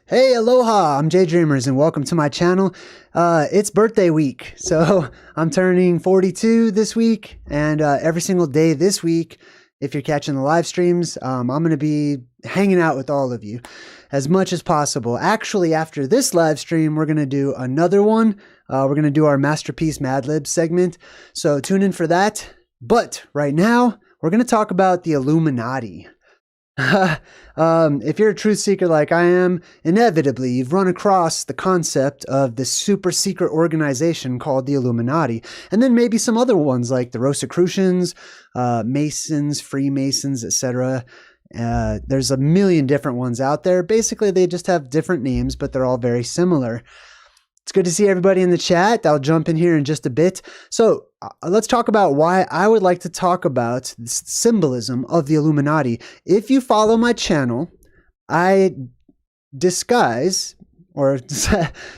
Hey, aloha, I'm JayDreamerZ and welcome to my channel. It's birthday week, so I'm turning 42 this week, and every single day this week, if you're catching the live streams, I'm going to be hanging out with all of you as much as possible. Actually, after this live stream, we're going to do another one. We're going to do our Masterpiece Mad Libs segment, so tune in for that. But right now, we're going to talk about the Illuminati. If you're a truth seeker like I am, inevitably you've run across the concept of this super secret organization called the Illuminati, and then maybe some other ones like the Rosicrucians, Masons, Freemasons, etc. There's a million different ones out there. Basically, they just have different names, but they're all very similar. It's good to see everybody in the chat. I'll jump in here in just a bit. So let's talk about why I would like to talk about the symbolism of the Illuminati. If you follow my channel, I disguise, or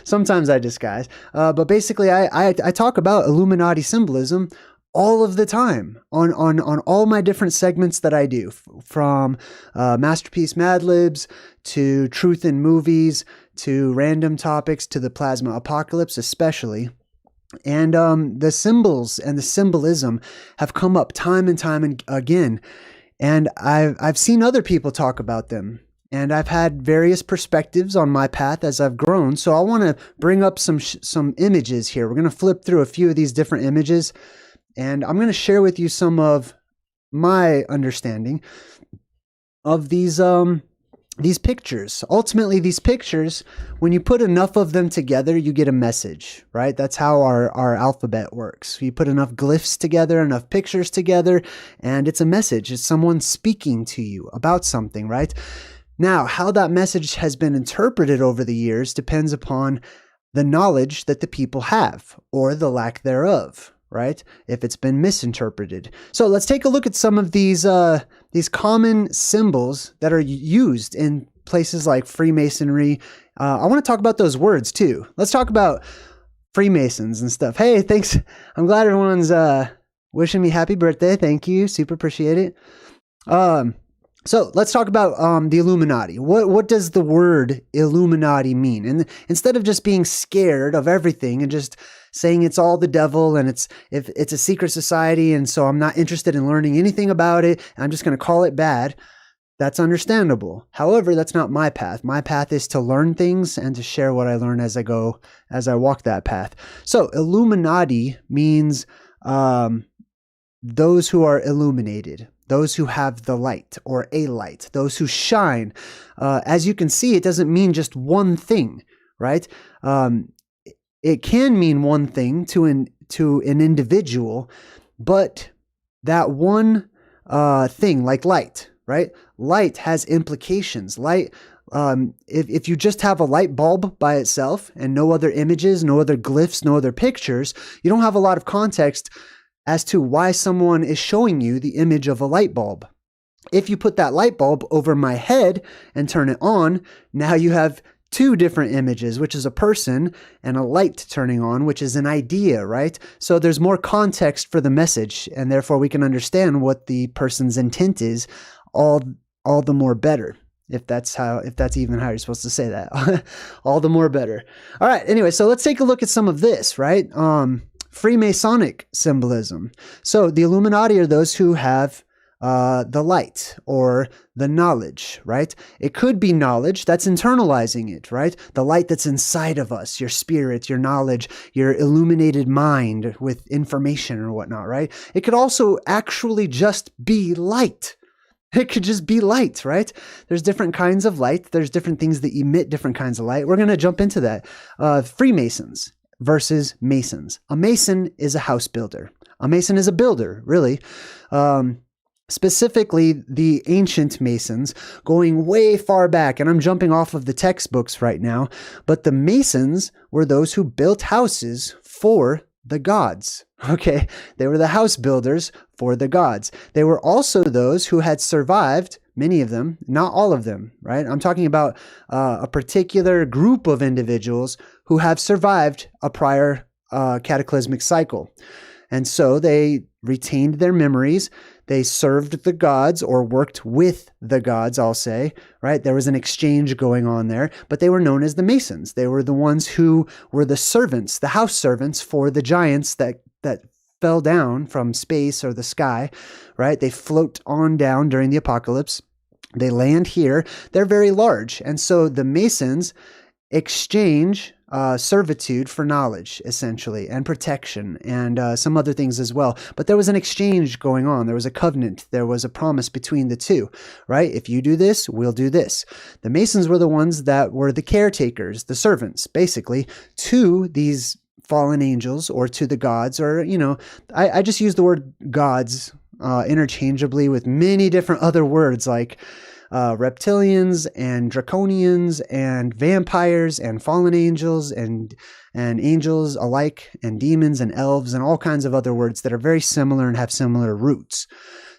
sometimes I disguise, but basically I talk about Illuminati symbolism all of the time on all my different segments that I do, from Masterpiece Mad Libs to Truth in Movies to random topics to the plasma apocalypse especially. And the symbols and the symbolism have come up time and time again, and I've seen other people talk about them, and I've had various perspectives on my path as I've grown. So I want to bring up some images here. We're going to flip through a few of these different images, and I'm going to share with you some of my understanding of these pictures. Ultimately, these pictures, when you put enough of them together, you get a message, right? That's how our alphabet works. You put enough glyphs together, enough pictures together, and it's a message. It's someone speaking to you about something, right? Now, how that message has been interpreted over the years depends upon the knowledge that the people have, or the lack thereof, right? If it's been misinterpreted. So let's take a look at some of these common symbols that are used in places like Freemasonry. I want to talk about those words too. Let's talk about Freemasons and stuff. Hey, thanks. I'm glad everyone's wishing me happy birthday. Thank you. Super appreciate it. So let's talk about the Illuminati. What does the word Illuminati mean? And instead of just being scared of everything and just saying it's all the devil and it's a secret society, and so I'm not interested in learning anything about it, and I'm just going to call it bad, that's understandable. However, that's not my path. My path is to learn things and to share what I learn as I walk that path. So Illuminati means those who are illuminated, those who have the light or a light, those who shine. As you can see, it doesn't mean just one thing, right? It can mean one thing to an individual, but that one thing, like light, right? Light has implications. Light, if you just have a light bulb by itself and no other images, no other glyphs, no other pictures, you don't have a lot of context as to why someone is showing you the image of a light bulb. If you put that light bulb over my head and turn it on, now you have two different images, which is a person, and a light turning on, which is an idea, right? So there's more context for the message, and therefore we can understand what the person's intent is all the more better. If that's even how you're supposed to say that. All the more better. All right, anyway, so let's take a look at some of this, right? Freemasonic symbolism. So the Illuminati are those who have the light or the knowledge, right? It could be knowledge that's internalizing it, right? The light that's inside of us, your spirit, your knowledge, your illuminated mind with information or whatnot, right? It could also actually just be light. It could just be light, right? There's different kinds of light. There's different things that emit different kinds of light. We're going to jump into that. Freemasons versus Masons. A Mason is a house builder. A Mason is a builder, really. Specifically, the ancient Masons, going way far back, and I'm jumping off of the textbooks right now, but the Masons were those who built houses for the gods. Okay, they were the house builders for the gods. They were also those who had survived, many of them, not all of them, right? I'm talking about a particular group of individuals who have survived a prior cataclysmic cycle. And so they retained their memories. They served the gods or worked with the gods, I'll say, right? There was an exchange going on there, but they were known as the Masons. They were the ones who were the servants, the house servants for the giants that fell down from space or the sky, right? They float on down during the apocalypse. They land here. They're very large. And so the Masons exchange servitude for knowledge, essentially, and protection, and some other things as well. But there was an exchange going on. There was a covenant. There was a promise between the two, right? If you do this, we'll do this. The Masons were the ones that were the caretakers, the servants, basically, to these fallen angels or to the gods, or, I just use the word gods interchangeably with many different other words like reptilians and draconians and vampires and fallen angels and angels alike and demons and elves and all kinds of other words that are very similar and have similar roots.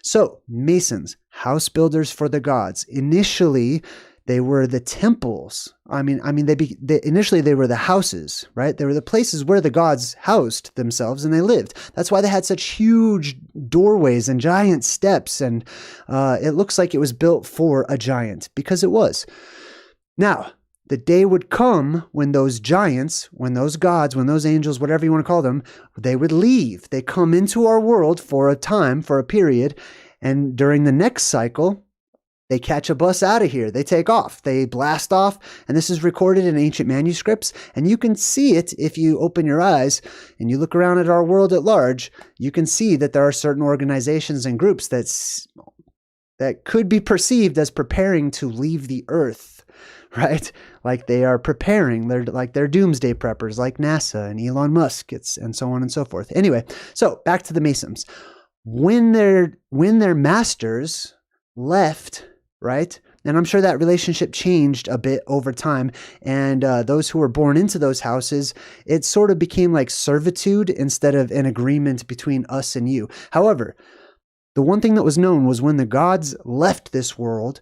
So Masons, house builders for the gods. Initially, they were the temples. Initially they were the houses, right? They were the places where the gods housed themselves and they lived. That's why they had such huge doorways and giant steps. And it looks like it was built for a giant, because it was. Now, the day would come when those giants, when those gods, when those angels, whatever you want to call them, they would leave. They come into our world for a time, for a period. And during the next cycle, they catch a bus out of here. They take off. They blast off. And this is recorded in ancient manuscripts. And you can see it if you open your eyes and you look around at our world at large. You can see that there are certain organizations and groups that could be perceived as preparing to leave the earth, right? Like they are preparing. They're like they're doomsday preppers like NASA and Elon Musk and so on and so forth. Anyway, so back to the Masons. When their masters left, right? And I'm sure that relationship changed a bit over time. And those who were born into those houses, it sort of became like servitude instead of an agreement between us and you. However, the one thing that was known was when the gods left this world,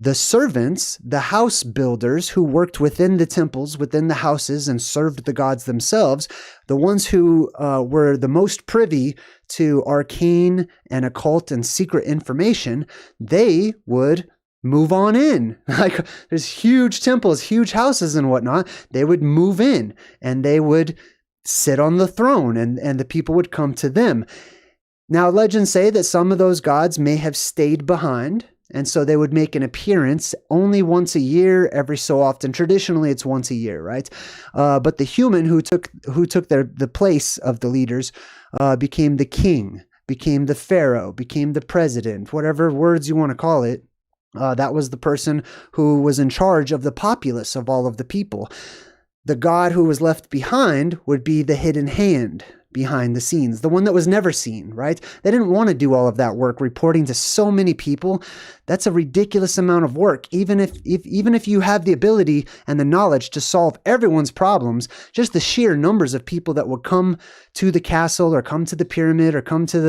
the servants, the house builders who worked within the temples, within the houses, and served the gods themselves, the ones who were the most privy to arcane and occult and secret information, they would move on in. Like there's huge temples, huge houses and whatnot. They would move in and they would sit on the throne and the people would come to them. Now, legends say that some of those gods may have stayed behind, and so they would make an appearance only once a year, every so often. Traditionally, it's once a year, right? But the human who took the place of the leaders became the king, became the pharaoh, became the president, whatever words you want to call it. That was the person who was in charge of the populace of all of the people. The god who was left behind would be the hidden hand behind the scenes, the one that was never seen, right? They didn't want to do all of that work, reporting to so many people. That's a ridiculous amount of work. Even if you have the ability and the knowledge to solve everyone's problems, just the sheer numbers of people that would come to the castle or come to the pyramid or come to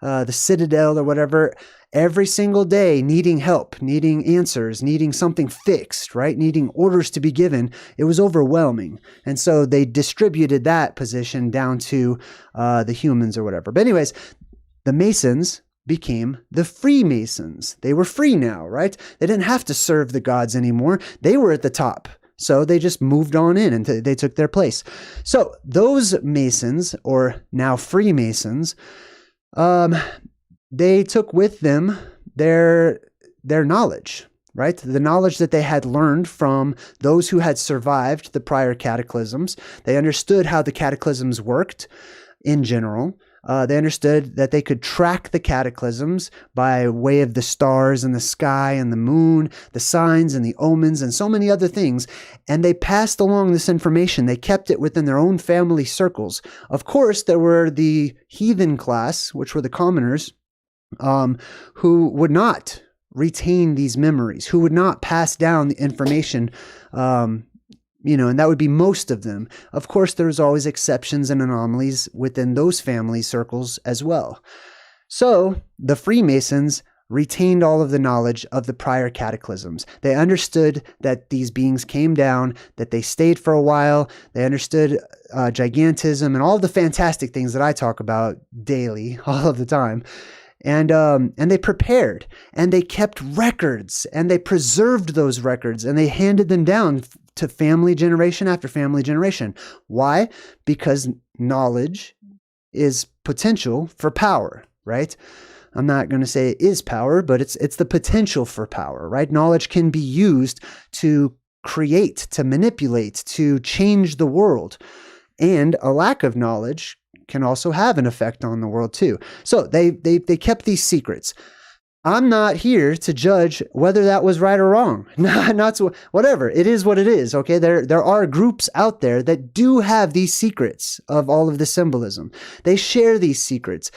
the citadel or whatever, every single day, needing help, needing answers, needing something fixed, right? Needing orders to be given. It was overwhelming. And so they distributed that position down to the humans or whatever. But anyways, the Masons became the Freemasons. They were free now, right? They didn't have to serve the gods anymore. They were at the top. So they just moved on in and they took their place. So those Masons, or now Freemasons, they took with them their knowledge, right? The knowledge that they had learned from those who had survived the prior cataclysms. They understood how the cataclysms worked in general. They understood that they could track the cataclysms by way of the stars and the sky and the moon, the signs and the omens and so many other things. And they passed along this information. They kept it within their own family circles. Of course, there were the heathen class, which were the commoners, who would not retain these memories, who would not pass down the information, and that would be most of them. Of course, there's always exceptions and anomalies within those family circles as well. So the Freemasons retained all of the knowledge of the prior cataclysms. They understood that these beings came down, that they stayed for a while. They understood gigantism and all of the fantastic things that I talk about daily, all of the time. And they prepared, and they kept records, and they preserved those records, and they handed them down to family generation after family generation. Why? Because knowledge is potential for power, right? I'm not going to say it is power, but it's the potential for power, right? Knowledge can be used to create, to manipulate, to change the world. And a lack of knowledge can also have an effect on the world too. So they kept these secrets. I'm not here to judge whether that was right or wrong. Not to, whatever. It is what it is. Okay. There are groups out there that do have these secrets of all of the symbolism. They share these secrets.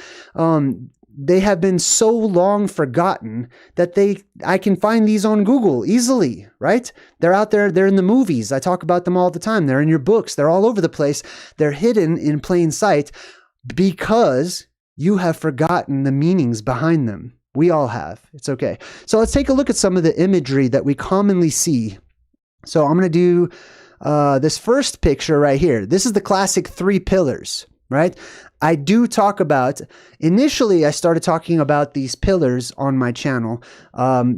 They have been so long forgotten that I can find these on Google easily, right? They're out there. They're in the movies. I talk about them all the time. They're in your books. They're all over the place. They're hidden in plain sight because you have forgotten the meanings behind them. We all have. It's okay. So let's take a look at some of the imagery that we commonly see. So I'm going to do this first picture right here. This is the classic 3 pillars, right? I do talk about, initially I started talking about these pillars on my channel,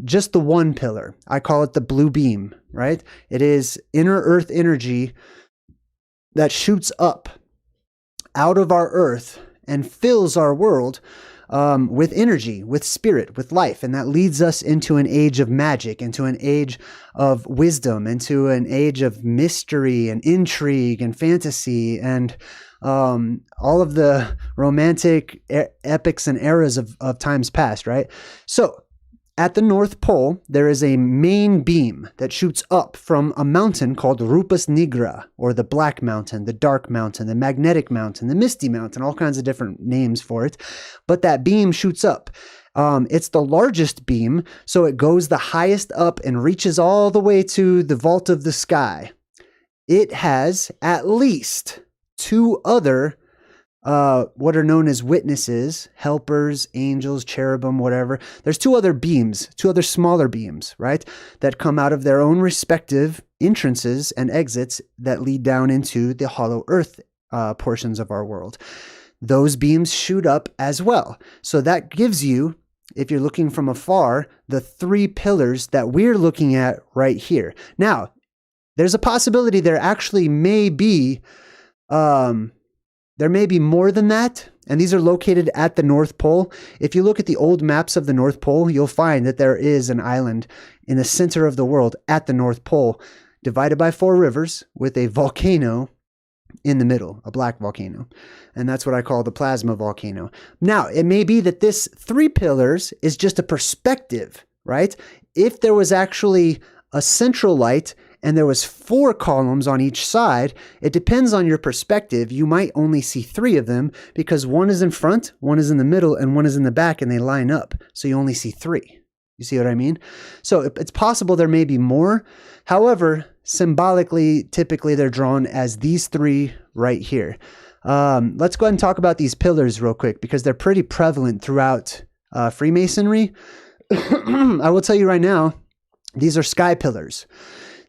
just the one pillar. I call it the blue beam, right? It is inner earth energy that shoots up out of our earth and fills our world with energy, with spirit, with life. And that leads us into an age of magic, into an age of wisdom, into an age of mystery and intrigue and fantasy and all of the romantic epics and eras of times past, right? So at the North Pole, there is a main beam that shoots up from a mountain called Rupus Nigra, or the Black Mountain, the Dark Mountain, the Magnetic Mountain, the Misty Mountain, all kinds of different names for it. But that beam shoots up. It's the largest beam, so it goes the highest up and reaches all the way to the vault of the sky. It has at least 2 other what are known as witnesses, helpers, angels, cherubim, whatever. There's 2 other beams, 2 other smaller beams, right? That come out of their own respective entrances and exits that lead down into the hollow earth portions of our world. Those beams shoot up as well. So that gives you, if you're looking from afar, the 3 pillars that we're looking at right here. Now, there's a possibility there actually may be there may be more than that, and these are located at the North Pole. If you look at the old maps of the North Pole, you'll find that there is an island in the center of the world at the North Pole, divided by 4 rivers with a volcano in the middle, a black volcano. And that's what I call the plasma volcano. Now, it may be that this 3 pillars is just a perspective, right? If there was actually a central light and there was 4 columns on each side, it depends on your perspective. You might only see 3 of them because one is in front, one is in the middle, and one is in the back, and they line up. So you only see 3. You see what I mean? So it's possible there may be more. However, symbolically, typically they're drawn as these 3 right here. Let's go ahead and talk about these pillars real quick because they're pretty prevalent throughout Freemasonry. I will tell you right now, these are sky pillars.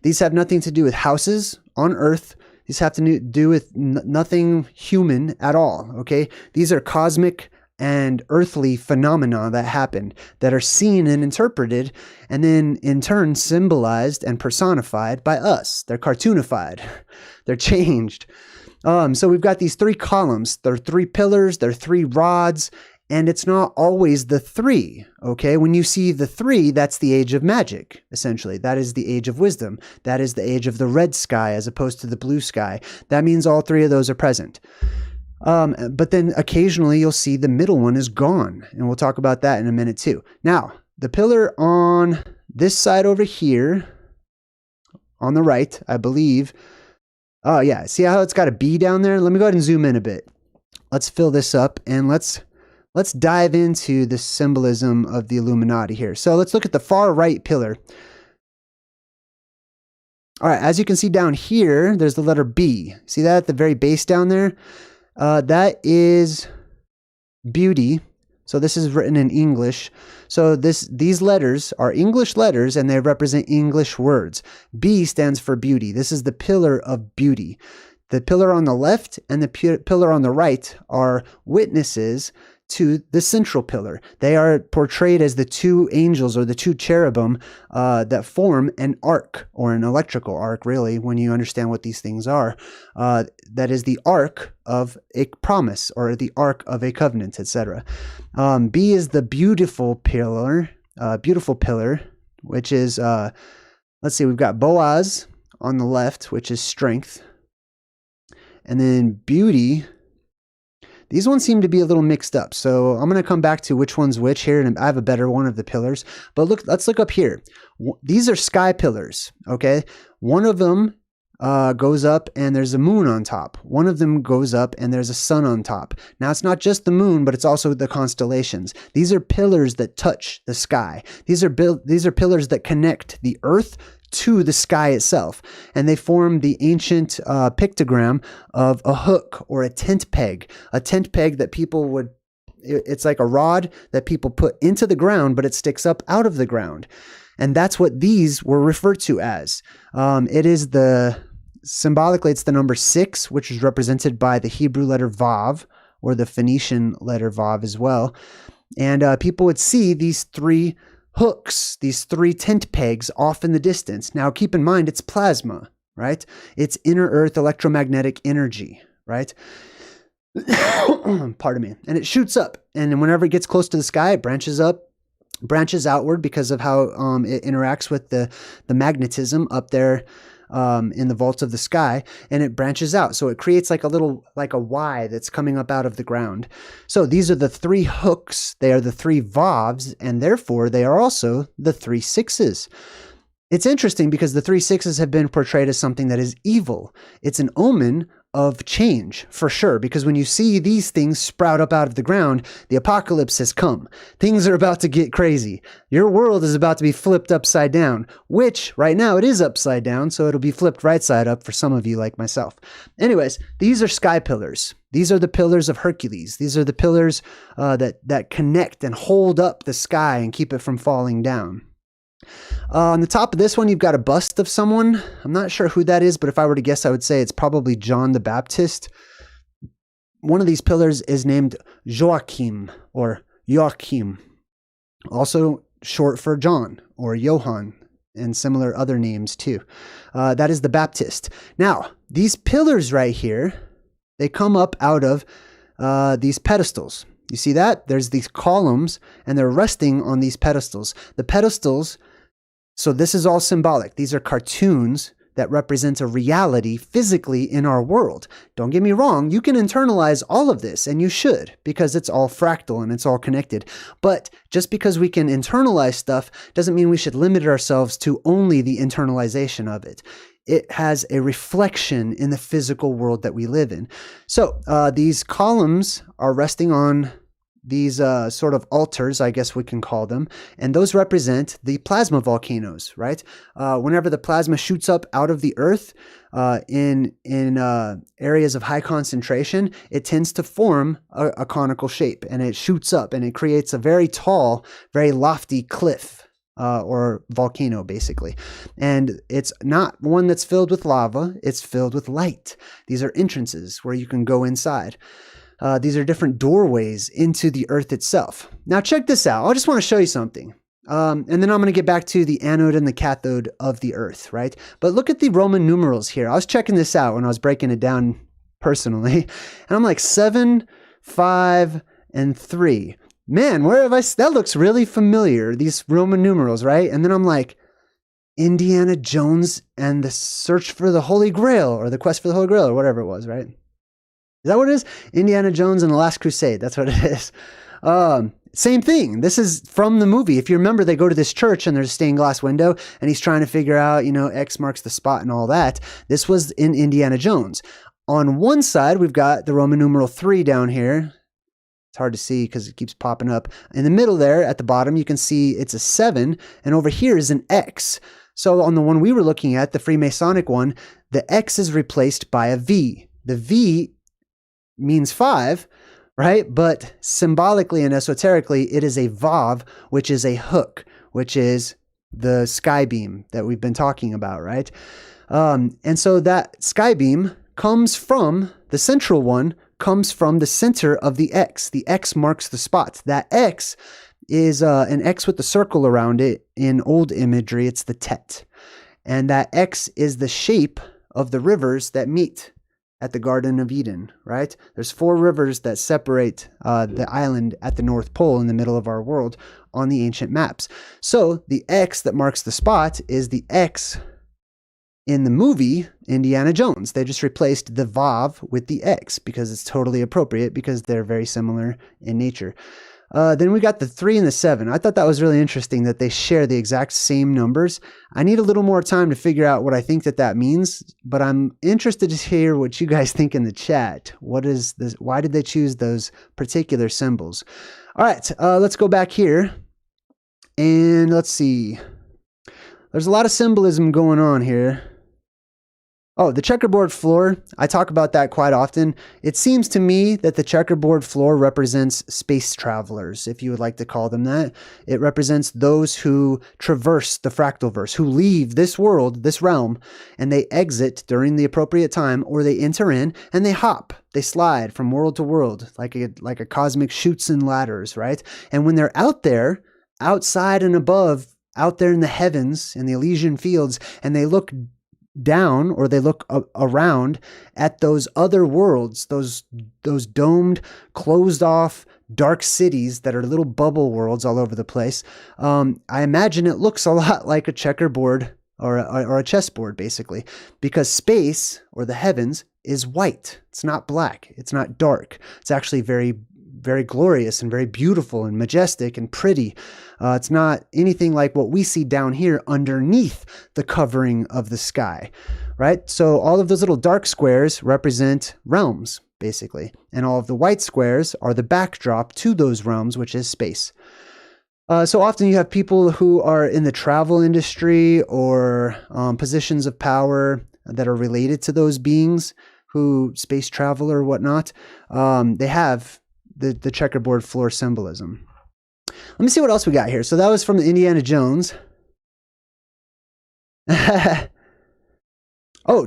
These have nothing to do with houses on earth. These have to do with nothing human at all, okay? These are cosmic and earthly phenomena that happen, that are seen and interpreted, and then in turn symbolized and personified by us. They're cartoonified. They're changed. So we've got these 3 columns. They're 3 pillars. They're 3 rods. And it's not always the 3, okay? When you see the 3, that's the age of magic, essentially. That is the age of wisdom. That is the age of the red sky as opposed to the blue sky. That means all 3 of those are present. But then occasionally you'll see the middle one is gone. And we'll talk about that in a minute too. Now, the pillar on this side over here, on the right, I believe. Oh yeah, see how it's got a B down there? Let me go ahead and zoom in a bit. Let's fill this up and let's dive into the symbolism of the Illuminati here. So let's look at the far right pillar. All right, as you can see down here, there's the letter B. See that at the very base down there? That is beauty. So this is written in English. So these letters are English letters and they represent English words. B stands for beauty. This is the pillar of beauty. The pillar on the left and the pillar on the right are witnesses to the central pillar. They are portrayed as the two angels or the two cherubim that form an arc, or an electrical arc, really, when you understand what these things are. That is the arc of a promise or the arc of a covenant, etc. B is the beautiful pillar, which is, let's see, we've got Boaz on the left, which is strength. And then beauty. These ones seem to be a little mixed up, so I'm going to come back to which one's which here, and I have a better one of the pillars. But look, let's look up here. These are sky pillars, okay? One of them goes up and there's a moon on top. One of them goes up and there's a sun on top. Now, it's not just the moon, but it's also the constellations. These are pillars that touch the sky. These are pillars that connect the earth to the sky itself, and they form the ancient pictogram of a hook or a tent peg that people would, it's like a rod that people put into the ground, but it sticks up out of the ground. And that's what these were referred to as. It is symbolically, it's the number 6, which is represented by the Hebrew letter Vav, or the Phoenician letter Vav as well. And people would see these 3 hooks, these 3 tent pegs off in the distance. Now, keep in mind, it's plasma, right? It's inner earth electromagnetic energy, right? Pardon me. And it shoots up. And whenever it gets close to the sky, it branches outward because of how it interacts with the magnetism up there in the vaults of the sky, and it branches out. So it creates like a Y that's coming up out of the ground. So these are the 3 hooks. They are the 3 Vavs, and therefore they are also the 3 sixes. It's interesting because the 3 sixes have been portrayed as something that is evil. It's an omen of change, for sure, because when you see these things sprout up out of the ground, the apocalypse has come. Things are about to get crazy. Your world is about to be flipped upside down, which right now it is upside down, so it'll be flipped right side up for some of you like myself. Anyways, these are sky pillars. These are the pillars of Hercules. These are the pillars that connect and hold up the sky and keep it from falling down. On the top of this one, you've got a bust of someone. I'm not sure who that is, but if I were to guess, I would say it's probably John the Baptist. One of these pillars is named Joakim, or Joachim, also short for John or Johann, and similar other names too. That is the Baptist. Now, these pillars right here, they come up out of these pedestals. You see that? There's these columns, and they're resting on these pedestals. The pedestals, so this is all symbolic. These are cartoons that represent a reality physically in our world. Don't get me wrong, you can internalize all of this, and you should, because it's all fractal and it's all connected. But just because we can internalize stuff doesn't mean we should limit ourselves to only the internalization of it. It has a reflection in the physical world that we live in. So these columns are resting on these sort of altars, I guess we can call them, and those represent the plasma volcanoes, right? Whenever the plasma shoots up out of the earth in areas of high concentration, it tends to form a conical shape, and it shoots up, and it creates a very tall, very lofty cliff. Or volcano, basically. And it's not one that's filled with lava, it's filled with light. These are entrances where you can go inside. These are different doorways into the earth itself. Now check this out. I just want to show you something. And then I'm going to get back to the anode and the cathode of the earth, right? But look at the Roman numerals here. I was checking this out when I was breaking it down personally. And I'm like 7, 5, and 3. Man, where have that looks really familiar, these Roman numerals, right? And then I'm like, Indiana Jones and the search for the Holy Grail, or the quest for the Holy Grail, or whatever it was, right? Is that what it is? Indiana Jones and the Last Crusade. That's what it is. Same thing. This is from the movie. If you remember, they go to this church and there's a stained glass window and he's trying to figure out, X marks the spot and all that. This was in Indiana Jones. On one side, we've got the Roman numeral 3 down here. It's hard to see because it keeps popping up. In the middle there, at the bottom, you can see it's a 7, and over here is an X. So on the one we were looking at, the Freemasonic one, the X is replaced by a V. The V means 5, right? But symbolically and esoterically, it is a vav, which is a hook, which is the sky beam that we've been talking about, right? And so that sky beam comes from, the central one comes from the center of the X. The X marks the spot. That X is an X with the circle around it. In old imagery, it's the Tet. And that X is the shape of the rivers that meet at the Garden of Eden, right? There's 4 rivers that separate the island at the North Pole in the middle of our world on the ancient maps. So the X that marks the spot is the X in the movie Indiana Jones. They just replaced the Vav with the X because it's totally appropriate because they're very similar in nature. Then we got the 3 and the 7. I thought that was really interesting that they share the exact same numbers. I need a little more time to figure out what I think that means, but I'm interested to hear what you guys think in the chat. What is this? Why did they choose those particular symbols? All right, let's go back here and let's see. There's a lot of symbolism going on here. Oh, the checkerboard floor. I talk about that quite often. It seems to me that the checkerboard floor represents space travelers, if you would like to call them that. It represents those who traverse the fractalverse, who leave this world, this realm, and they exit during the appropriate time, or they enter in and they hop. They slide from world to world like a cosmic chutes and ladders, right? And when they're out there, outside and above, out there in the heavens, in the Elysian fields, and they look down or they look around at those other worlds, those domed, closed off, dark cities that are little bubble worlds all over the place. I imagine it looks a lot like a checkerboard or a chessboard, basically, because space or the heavens is white. It's not black. It's not dark. It's actually very, very glorious and very beautiful and majestic and pretty. It's not anything like what we see down here underneath the covering of the sky, right? So all of those little dark squares represent realms, basically. And all of the white squares are the backdrop to those realms, which is space. So often you have people who are in the travel industry or positions of power that are related to those beings who space travel or whatnot. They have the checkerboard floor symbolism. Let me see what else we got here. So that was from Indiana Jones. Oh,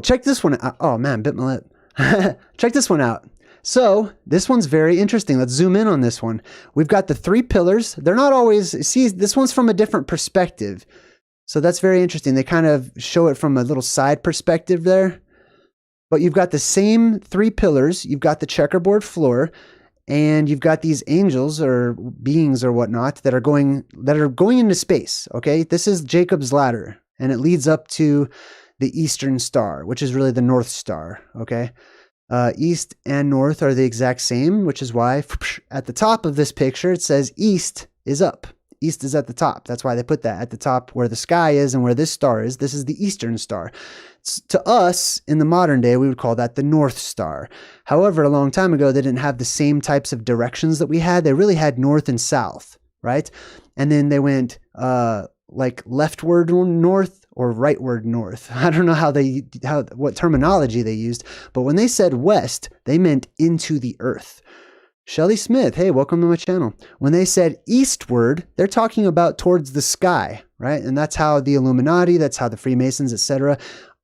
check this one out. Oh man, bit my lip. Check this one out. So this one's very interesting. Let's zoom in on this one. We've got the 3 pillars. They're not always, see, this one's from a different perspective. So that's very interesting. They kind of show it from a little side perspective there. But you've got the same 3 pillars. You've got the checkerboard floor. And you've got these angels or beings or whatnot that are going into space. Okay, this is Jacob's ladder, and it leads up to the Eastern Star, which is really the North Star. Okay, East and North are the exact same, which is why at the top of this picture it says East is up. East is at the top. That's why they put that at the top where the sky is and where this star is. This is the Eastern Star. To us, in the modern day, we would call that the North Star. However, a long time ago, they didn't have the same types of directions that we had. They really had north and south, right? And then they went like leftward north or rightward north. I don't know what terminology they used, but when they said west, they meant into the earth. Shelly Smith, hey, welcome to my channel. When they said eastward, they're talking about towards the sky, right? And that's how the Illuminati, that's how the Freemasons, etc.,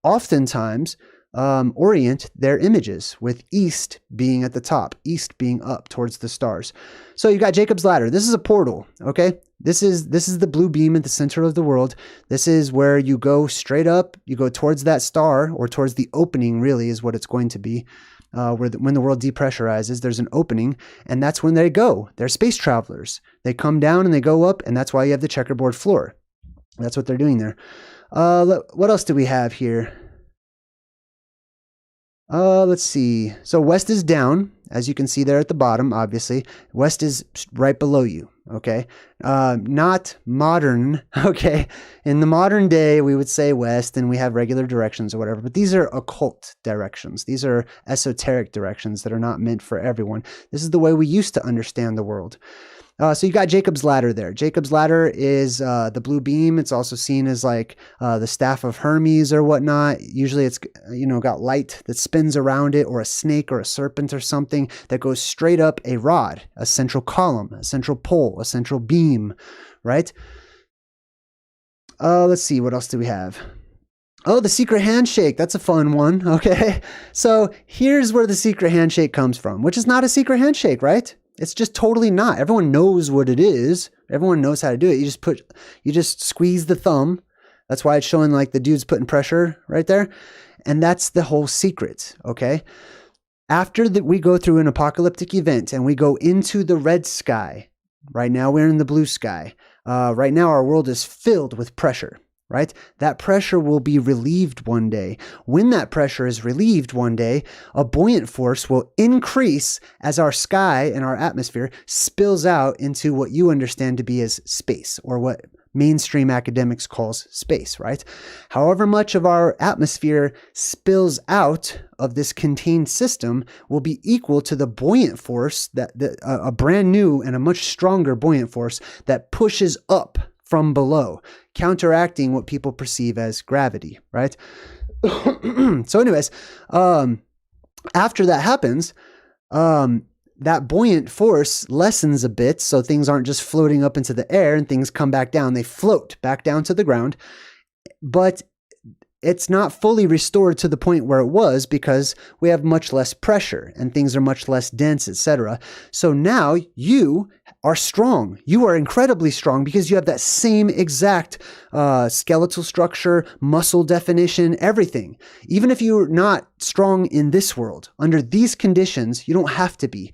oftentimes orient their images, with east being at the top, east being up towards the stars. So you got Jacob's ladder. This is a portal, okay? This is the blue beam at the center of the world. This is where you go straight up, you go towards that star, or towards the opening, really, is what it's going to be. When the world depressurizes, there's an opening, and that's when they go. They're space travelers. They come down and they go up, and that's why you have the checkerboard floor. That's what they're doing there. What else do we have here? Let's see. So west is down, as you can see there at the bottom, obviously. West is right below you, okay? Not modern, okay? In the modern day, we would say west, and we have regular directions or whatever, but these are occult directions. These are esoteric directions that are not meant for everyone. This is the way we used to understand the world. So you got Jacob's ladder there. Jacob's ladder is the blue beam. It's also seen as like the staff of Hermes or whatnot. Usually it's got light that spins around it, or a snake or a serpent or something. something that goes straight up a rod, a central column, a central pole, a central beam, right? Let's see, what else do we have? Oh, the secret handshake. That's a fun one. Okay. So here's where the secret handshake comes from, which is not a secret handshake, right? It's just totally not. Everyone knows what it is. Everyone knows how to do it. You just squeeze the thumb. That's why it's showing like the dude's putting pressure right there. And that's the whole secret. Okay. After that, we go through an apocalyptic event and we go into the red sky. Right now we're in the blue sky. Right now our world is filled with pressure. Right? That pressure will be relieved one day. When that pressure is relieved one day, a buoyant force will increase as our sky and our atmosphere spills out into what you understand to be as space, or what mainstream academics calls space, right? However much of our atmosphere spills out of this contained system will be equal to the buoyant force, that a brand new and a much stronger buoyant force that pushes up from below, counteracting what people perceive as gravity, right? So anyways, after that happens, that buoyant force lessens a bit, so things aren't just floating up into the air and things come back down. They float back down to the ground, but it's not fully restored to the point where it was because we have much less pressure and things are much less dense, etc. So now you are strong. You are incredibly strong because you have that same exact skeletal structure, muscle definition, everything. Even if you're not strong in this world, under these conditions, you don't have to be.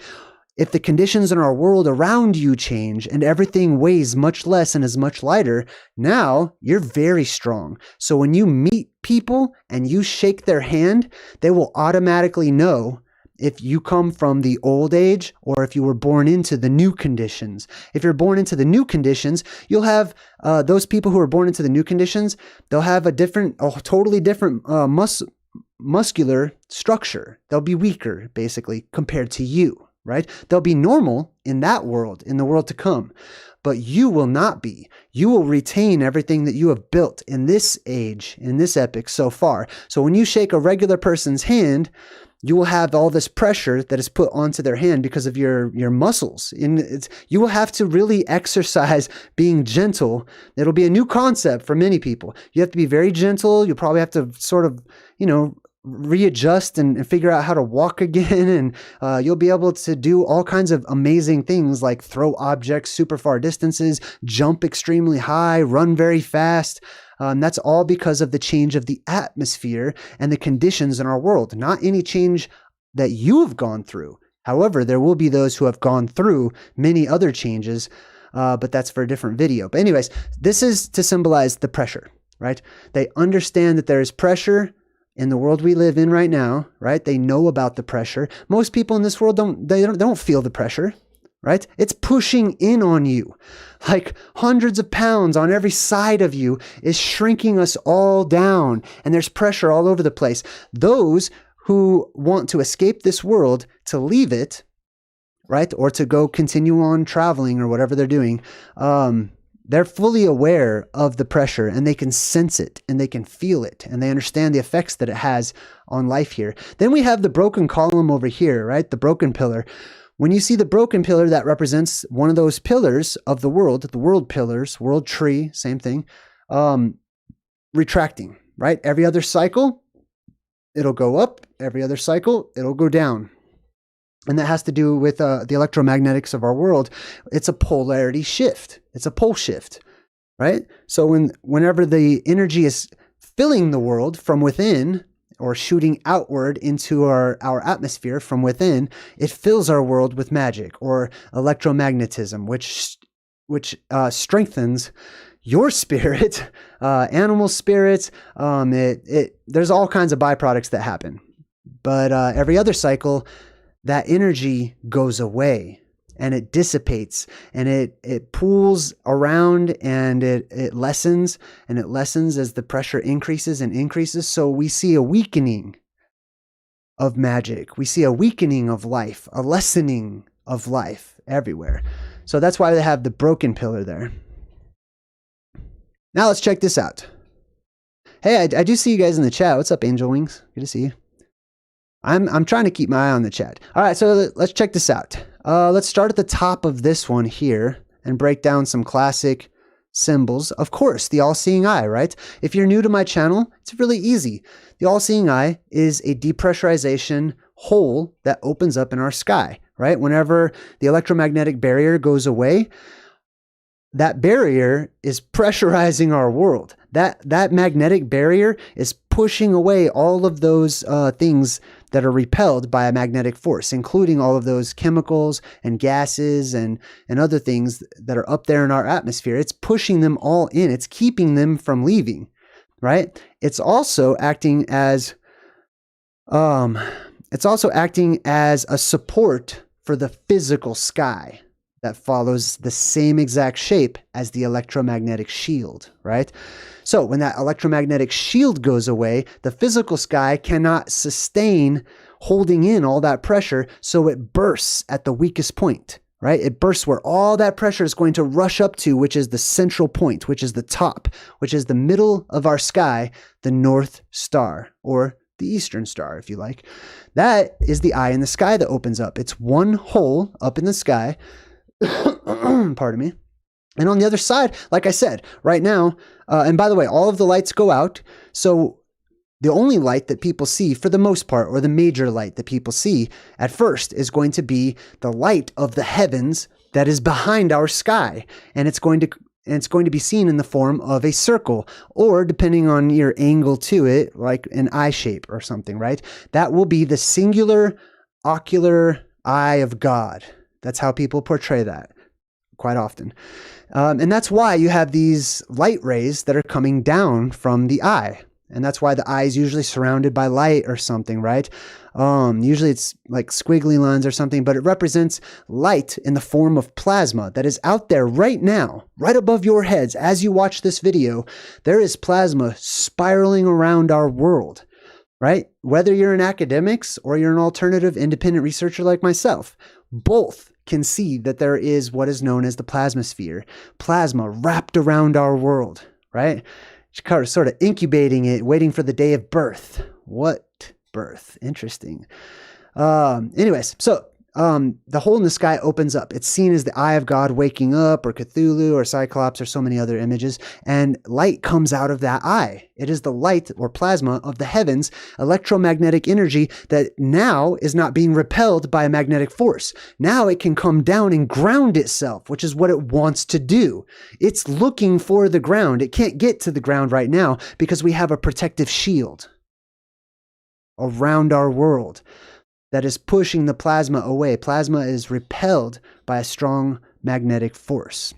If the conditions in our world around you change and everything weighs much less and is much lighter, now you're very strong. So when you meet people and you shake their hand, they will automatically know if you come from the old age or if you were born into the new conditions. If you're born into the new conditions, you'll have those people who are born into the new conditions, they'll have a totally different muscular structure. They'll be weaker, basically, compared to you. Right? They'll be normal in that world, in the world to come, but you will not be. You will retain everything that you have built in this age, in this epoch so far. So when you shake a regular person's hand, you will have all this pressure that is put onto their hand because of your muscles. You will have to really exercise being gentle. It'll be a new concept for many people. You have to be very gentle. You'll probably have to sort of, readjust and figure out how to walk again. And you'll be able to do all kinds of amazing things like throw objects super far distances, jump extremely high, run very fast. That's all because of the change of the atmosphere and the conditions in our world, not any change that you have gone through. However, there will be those who have gone through many other changes, but that's for a different video. But anyways, this is to symbolize the pressure, right? They understand that there is pressure in the world we live in right now, right? They know about the pressure. Most people in this world don't feel the pressure, right? It's pushing in on you. Like hundreds of pounds on every side of you is shrinking us all down, and there's pressure all over the place. Those who want to escape this world, to leave it, right? Or to go continue on traveling or whatever they're doing, they're fully aware of the pressure and they can sense it and they can feel it and they understand the effects that it has on life here. Then we have the broken column over here, right? The broken pillar. When you see the broken pillar, that represents one of those pillars of the world pillars, world tree, same thing, retracting, right? Every other cycle, it'll go up. Every other cycle, it'll go down. And that has to do with the electromagnetics of our world. It's a polarity shift. It's a pole shift, right? So whenever the energy is filling the world from within or shooting outward into our atmosphere from within, it fills our world with magic or electromagnetism, which strengthens your spirit, animal spirits. There's all kinds of byproducts that happen. But every other cycle, that energy goes away and it dissipates and it pools around and it lessens and it lessens as the pressure increases and increases. So we see a weakening of magic. We see a weakening of life, a lessening of life everywhere. So that's why they have the broken pillar there. Now let's check this out. Hey, I do see you guys in the chat. What's up, Angel Wings? Good to see you. I'm trying to keep my eye on the chat. All right, so let's check this out. Let's start at the top of this one here and break down some classic symbols. Of course, the all-seeing eye, right? If you're new to my channel, it's really easy. The all-seeing eye is a depressurization hole that opens up in our sky, right? Whenever the electromagnetic barrier goes away, that barrier is pressurizing our world. That magnetic barrier is pushing away all of those things that are repelled by a magnetic force, including all of those chemicals and gases and other things that are up there in our atmosphere. It's pushing them all in. It's keeping them from leaving, right? It's also acting as a support for the physical sky that follows the same exact shape as the electromagnetic shield, right? So when that electromagnetic shield goes away, the physical sky cannot sustain holding in all that pressure, so it bursts at the weakest point, right? It bursts where all that pressure is going to rush up to, which is the central point, which is the top, which is the middle of our sky, the North Star, or the Eastern Star, if you like. That is the eye in the sky that opens up. It's one hole up in the sky. Pardon me. And on the other side, like I said, right now, and by the way, all of the lights go out. So the only light that people see for the most part, or the major light that people see at first, is going to be the light of the heavens that is behind our sky. And it's going to be seen in the form of a circle, or depending on your angle to it, like an eye shape or something, right? That will be the singular ocular eye of God. That's how people portray that quite often. And that's why you have these light rays that are coming down from the eye. And that's why the eye is usually surrounded by light or something, right? Usually it's like squiggly lines or something, but it represents light in the form of plasma that is out there right now, right above your heads. As you watch this video, there is plasma spiraling around our world, right? Whether you're in academics or you're an alternative independent researcher like myself, both can see that there is what is known as the plasmasphere, plasma wrapped around our world, right? Sort of incubating it, waiting for the day of birth. What birth? Interesting. Anyways, so the hole in the sky opens up. It's seen as the eye of God waking up, or Cthulhu, or Cyclops, or so many other images, and light comes out of that eye. It is the light or plasma of the heavens, electromagnetic energy that now is not being repelled by a magnetic force. Now it can come down and ground itself, which is what it wants to do. It's looking for the ground. It can't get to the ground right now because we have a protective shield around our world that is pushing the plasma away. Plasma is repelled by a strong magnetic force.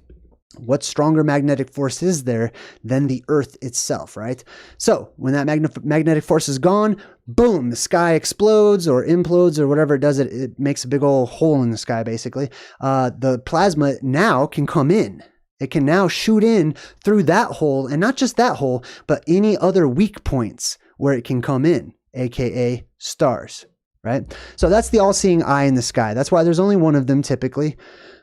What stronger magnetic force is there than the Earth itself, right? So when that magnetic force is gone, boom, the sky explodes or implodes or whatever it does. It makes a big old hole in the sky, basically. The plasma now can come in. It can now shoot in through that hole, and not just that hole, but any other weak points where it can come in, aka stars. Right? So that's the all-seeing eye in the sky. That's why there's only one of them typically.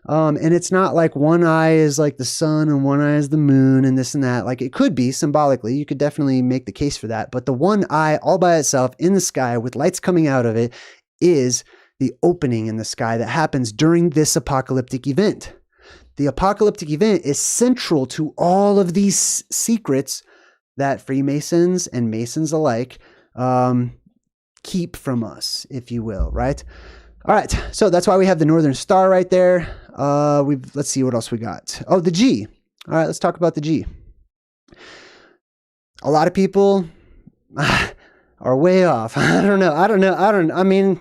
And it's not like one eye is like the sun and one eye is the moon and this and that. Like it could be symbolically. You could definitely make the case for that. But the one eye all by itself in the sky with lights coming out of it is the opening in the sky that happens during this apocalyptic event. The apocalyptic event is central to all of these secrets that Freemasons and Masons alike keep from us, if you will, right? All right, so that's why we have the Northern Star right there. Let's see what else we got. Oh, the G. All right, let's talk about the G. A lot of people are way off. I don't know. I mean,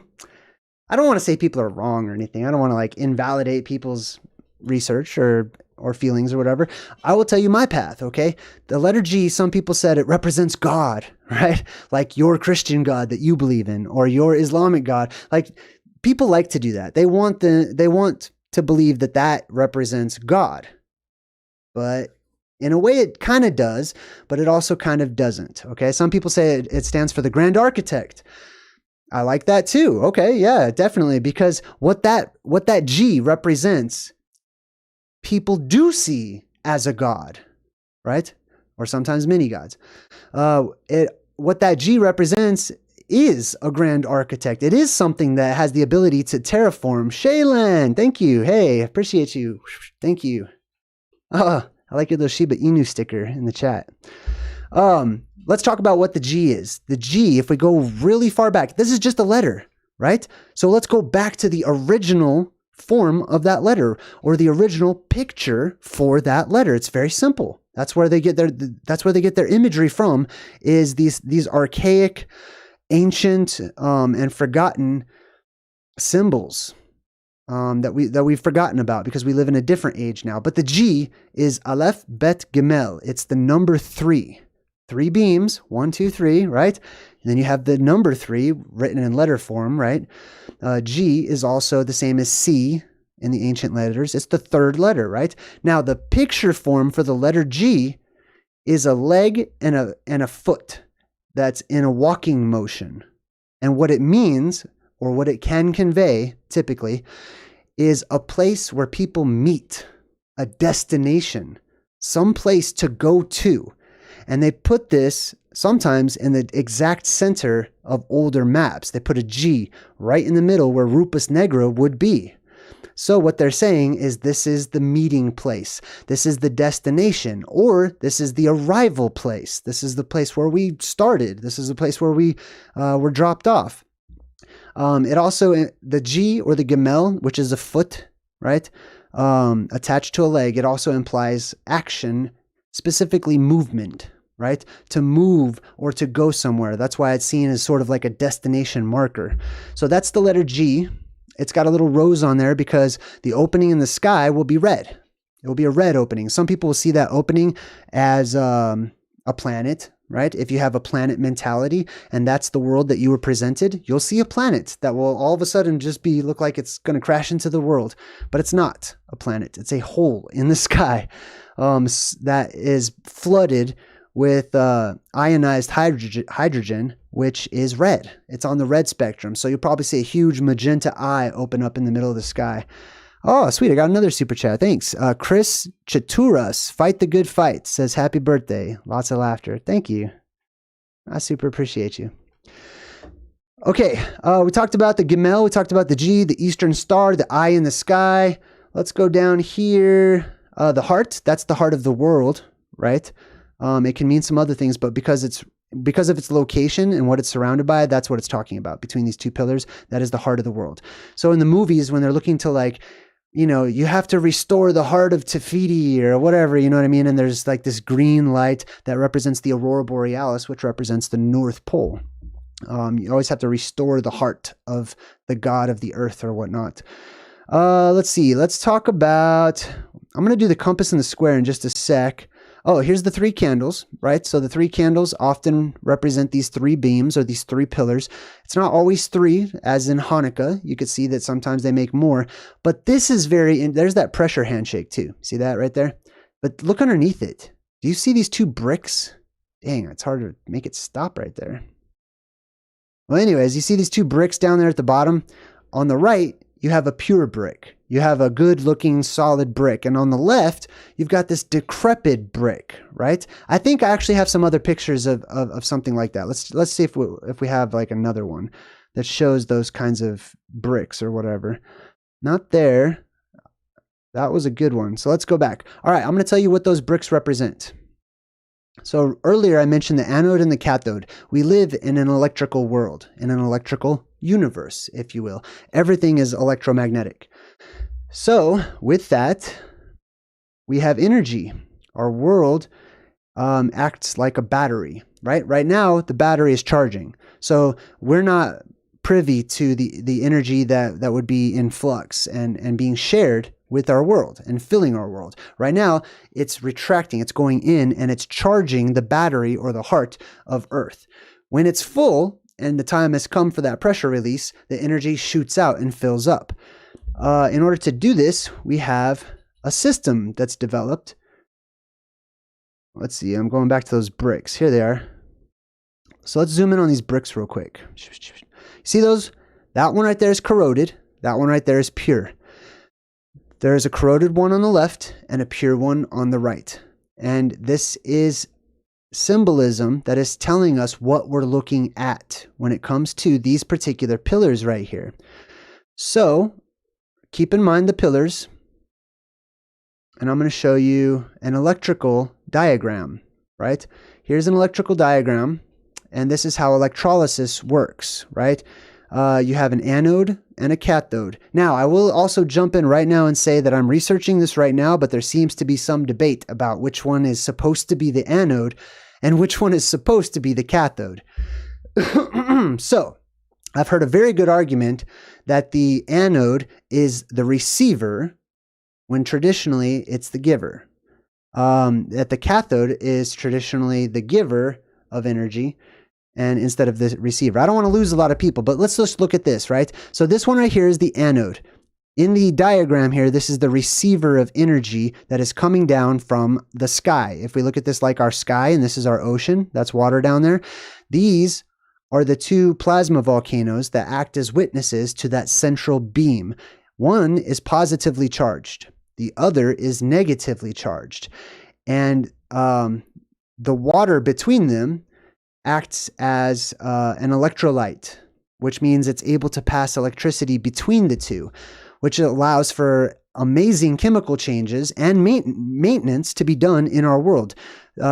I don't want to say people are wrong or anything. I don't want to like invalidate people's research or feelings or whatever. I will tell you my path, okay? The letter G, some people said it represents God, right? Like your Christian God that you believe in, or your Islamic God. Like people like to do that. They want to believe that represents God. But in a way it kind of does, but it also kind of doesn't, okay? Some people say it stands for the Grand Architect. I like that too. Okay, yeah, definitely, because what that G represents, people do see as a god, right? Or sometimes many gods. What that G represents is a grand architect. It is something that has the ability to terraform. Shaylan, thank you. Hey, appreciate you. Thank you. I like your little Shiba Inu sticker in the chat. Let's talk about what the G is. The G, if we go really far back, this is just a letter, right? So let's go back to the original form of that letter, or the original picture for that letter. It's very simple. That's where they get their imagery from, is these archaic, ancient, and forgotten symbols that we've forgotten about because we live in a different age now. But the G is Aleph Bet Gimel. It's the number 3. 3 beams, 1, 2, 3, right? And then you have the number 3 written in letter form, right? G is also the same as C in the ancient letters. It's the 3rd letter, right? Now, the picture form for the letter G is a leg and a foot that's in a walking motion. And what it means, or what it can convey, typically, is a place where people meet, a destination, some place to go to. And they put this sometimes in the exact center of older maps. They put a G right in the middle where Rupus Negra would be. So what they're saying is this is the meeting place. This is the destination, or this is the arrival place. This is the place where we started. This is the place where we were dropped off. It also, the G or the Gemel, which is a foot, right, attached to a leg, it also implies action, specifically movement, right? To move or to go somewhere. That's why it's seen as sort of like a destination marker. So that's the letter G. It's got a little rose on there because the opening in the sky will be red. It will be a red opening. Some people will see that opening as a planet, right? If you have a planet mentality and that's the world that you were presented, you'll see a planet that will all of a sudden just look like it's going to crash into the world. But it's not a planet. It's a hole in the sky that is flooded with ionized hydrogen, which is red. It's on the red spectrum. So you'll probably see a huge magenta eye open up in the middle of the sky. Oh, sweet. I got another super chat. Thanks. Chris Chaturas, Fight the Good Fight, says happy birthday. Lots of laughter. Thank you. I super appreciate you. Okay. We talked about the Gemel. We talked about the G, the Eastern Star, the eye in the sky. Let's go down here. The heart, that's the heart of the world, right? It can mean some other things, but because of its location and what it's surrounded by, that's what it's talking about. Between these 2 pillars, that is the heart of the world. So in the movies, when they're looking to you have to restore the heart of Tefiti or whatever, you know what I mean? And there's like this green light that represents the Aurora Borealis, which represents the North Pole. You always have to restore the heart of the god of the earth or whatnot. Let's see. Let's talk about, I'm going to do the compass and the square in just a sec. Oh, here's the 3 candles, right? So the 3 candles often represent these 3 beams or these 3 pillars. It's not always 3, as in Hanukkah. You could see that sometimes they make more. But this is there's that pressure handshake too. See that right there? But look underneath it. Do you see these 2 bricks? Dang, it's hard to make it stop right there. Well, anyways, you see these 2 bricks down there at the bottom? On the right, you have a pure brick. You have a good-looking, solid brick. And on the left, you've got this decrepit brick, right? I think I actually have some other pictures of something like that. Let's see if we have like another one that shows those kinds of bricks or whatever. Not there. That was a good one. So let's go back. All right, I'm going to tell you what those bricks represent. So earlier I mentioned the anode and the cathode. We live in an electrical world, in an electrical universe, if you will. Everything is electromagnetic. So with that, we have energy. Our world acts like a battery, right? Right now, the battery is charging. So we're not privy to the energy that would be in flux and being shared with our world and filling our world. Right now, it's retracting, it's going in, and it's charging the battery or the heart of Earth. When it's full and the time has come for that pressure release, the energy shoots out and fills up. In order to do this, we have a system that's developed. Let's see, I'm going back to those bricks. Here they are. So let's zoom in on these bricks real quick. See those? That one right there is corroded. That one right there is pure. There is a corroded one on the left and a pure one on the right. And this is symbolism that is telling us what we're looking at when it comes to these particular pillars right here. So keep in mind the pillars, and I'm going to show you an electrical diagram, right? Here's an electrical diagram, and this is how electrolysis works, right? You have an anode and a cathode. Now, I will also jump in right now and say that I'm researching this right now, but there seems to be some debate about which one is supposed to be the anode and which one is supposed to be the cathode. So, I've heard a very good argument that the anode is the receiver when traditionally it's the giver. That the cathode is traditionally the giver of energy, and instead of the receiver. I don't want to lose a lot of people, but let's just look at this, right? So this one right here is the anode. In the diagram here, this is the receiver of energy that is coming down from the sky. If we look at this like our sky, and this is our ocean, that's water down there. These are the two plasma volcanoes that act as witnesses to that central beam. One is positively charged. The other is negatively charged. And the water between them acts as an electrolyte, which means it's able to pass electricity between the two, which allows for amazing chemical changes and maintenance to be done in our world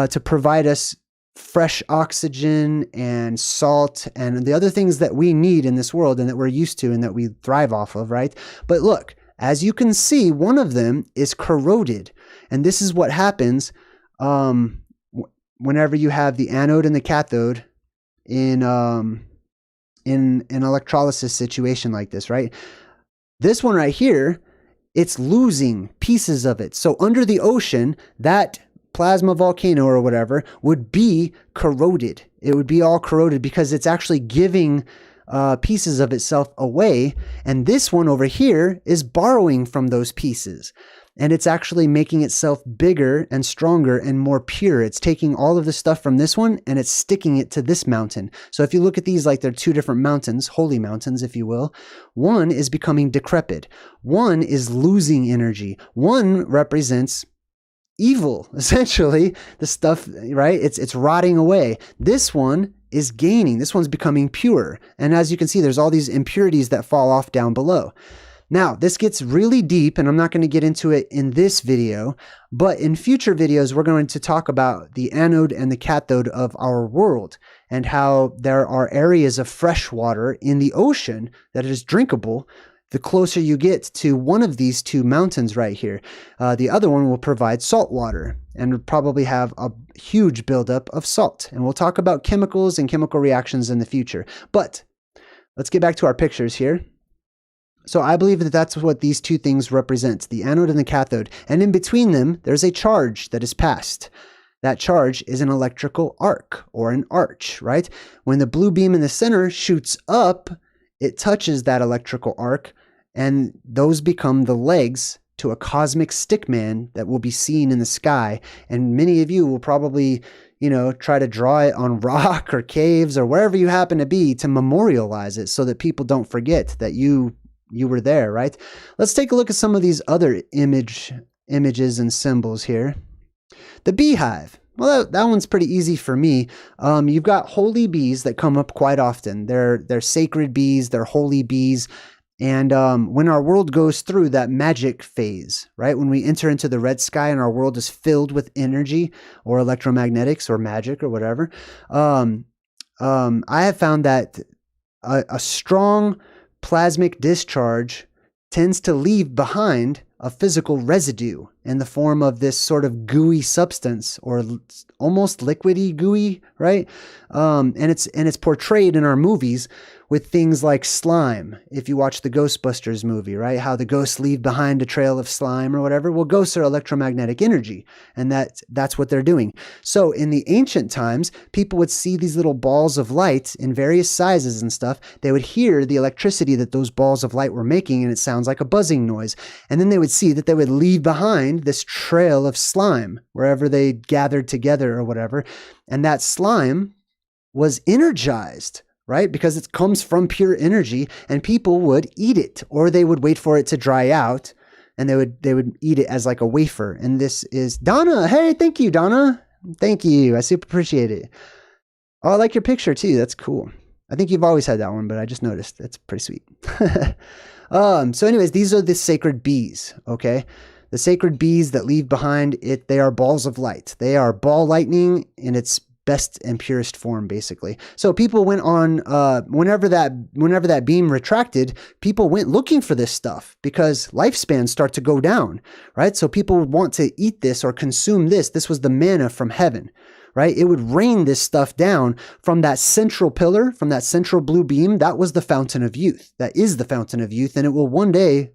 to provide us fresh oxygen and salt and the other things that we need in this world and that we're used to and that we thrive off of, right? But look, as you can see, one of them is corroded, and this is what happens whenever you have the anode and the cathode in an electrolysis situation like this, right? This one right here, it's losing pieces of it. So under the ocean, that plasma volcano or whatever would be corroded. It would be all corroded because it's actually giving pieces of itself away. And this one over here is borrowing from those pieces. And it's actually making itself bigger and stronger and more pure. It's taking all of the stuff from this one and it's sticking it to this mountain. So if you look at these like they're two different mountains, holy mountains, if you will, one is becoming decrepit. One is losing energy. One represents evil, essentially, the stuff, right? It's rotting away. This one is gaining. This one's becoming pure. And as you can see, there's all these impurities that fall off down below. Now, this gets really deep, and I'm not going to get into it in this video, but in future videos, we're going to talk about the anode and the cathode of our world and how there are areas of fresh water in the ocean that is drinkable the closer you get to one of these two mountains right here. The other one will provide salt water and will probably have a huge buildup of salt. And we'll talk about chemicals and chemical reactions in the future. But let's get back to our pictures here. So I believe that that's what these two things represent, the anode and the cathode. And in between them, there's a charge that is passed. That charge is an electrical arc or an arch, right? When the blue beam in the center shoots up, it touches that electrical arc, and those become the legs to a cosmic stickman that will be seen in the sky. And many of you will probably, try to draw it on rock or caves or wherever you happen to be to memorialize it so that people don't forget that you were there, right? Let's take a look at some of these other images and symbols here. The beehive. Well, that one's pretty easy for me. You've got holy bees that come up quite often. They're sacred bees, they're holy bees. And when our world goes through that magic phase, right? When we enter into the red sky and our world is filled with energy or electromagnetics or magic or whatever, I have found that a strong plasmic discharge tends to leave behind a physical residue in the form of this sort of gooey substance or almost liquidy gooey, right? And it's portrayed in our movies with things like slime. If you watch the Ghostbusters movie, right? How the ghosts leave behind a trail of slime or whatever. Well, ghosts are electromagnetic energy, and that's what they're doing. So in the ancient times, people would see these little balls of light in various sizes and stuff. They would hear the electricity that those balls of light were making, and it sounds like a buzzing noise. And then they would see that they would leave behind this trail of slime wherever they gathered together or whatever. And that slime was energized, right? Because it comes from pure energy, and people would eat it, or they would wait for it to dry out and they would eat it as like a wafer. And this is Donna. Hey, thank you, Donna. Thank you. I super appreciate it. Oh, I like your picture too. That's cool. I think you've always had that one, but I just noticed. That's pretty sweet. So anyways, these are the sacred bees, okay? The sacred bees that leave behind it, they are balls of light. They are ball lightning in its best and purest form, basically. So people went on, whenever that beam retracted, people went looking for this stuff because lifespans start to go down, right? So people would want to eat this or consume this. This was the manna from heaven, right? It would rain this stuff down from that central pillar, from that central blue beam. That was the fountain of youth. That is the fountain of youth, and it will one day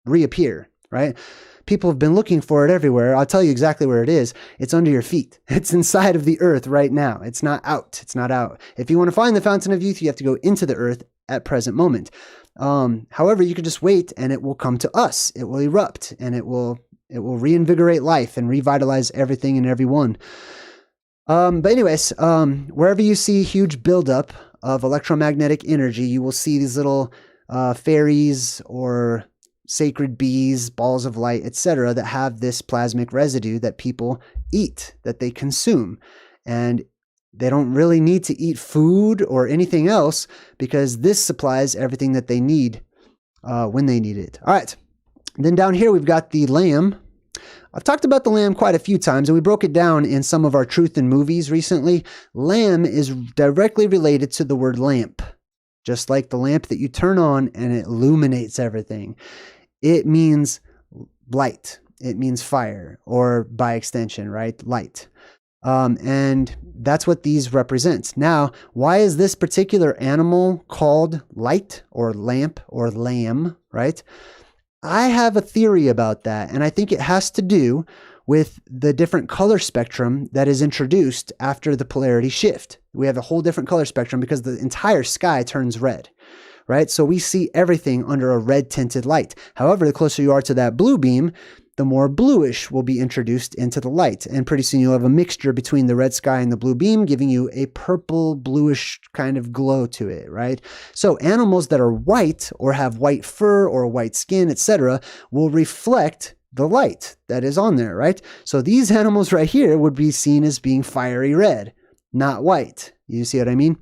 reappear, right? People have been looking for it everywhere. I'll tell you exactly where it is. It's under your feet. It's inside of the earth right now. It's not out. It's not out. If you want to find the fountain of youth, you have to go into the earth at present moment. However, you could just wait and it will come to us. It will erupt and it will reinvigorate life and revitalize everything and everyone. But anyways, wherever you see huge buildup of electromagnetic energy, you will see these little fairies or sacred bees, balls of light, etc., that have this plasmic residue that people eat, that they consume. And they don't really need to eat food or anything else because this supplies everything that they need when they need it. All right. Then down here, we've got the lamb. I've talked about the lamb quite a few times, and we broke it down in some of our Truth in Movies recently. Lamb is directly related to the word lamp, just like the lamp that you turn on and it illuminates everything. It means light. It means fire, or by extension, right? Light. And that's what these represent. Now, why is this particular animal called light or lamp or lamb, right? I have a theory about that, and I think it has to do with the different color spectrum that is introduced after the polarity shift. We have a whole different color spectrum because the entire sky turns red, right? So we see everything under a red tinted light. However, the closer you are to that blue beam, the more bluish will be introduced into the light. And pretty soon you'll have a mixture between the red sky and the blue beam, giving you a purple bluish kind of glow to it, right? So animals that are white or have white fur or white skin, etc., will reflect the light that is on there, right? So these animals right here would be seen as being fiery red, not white. You see what I mean?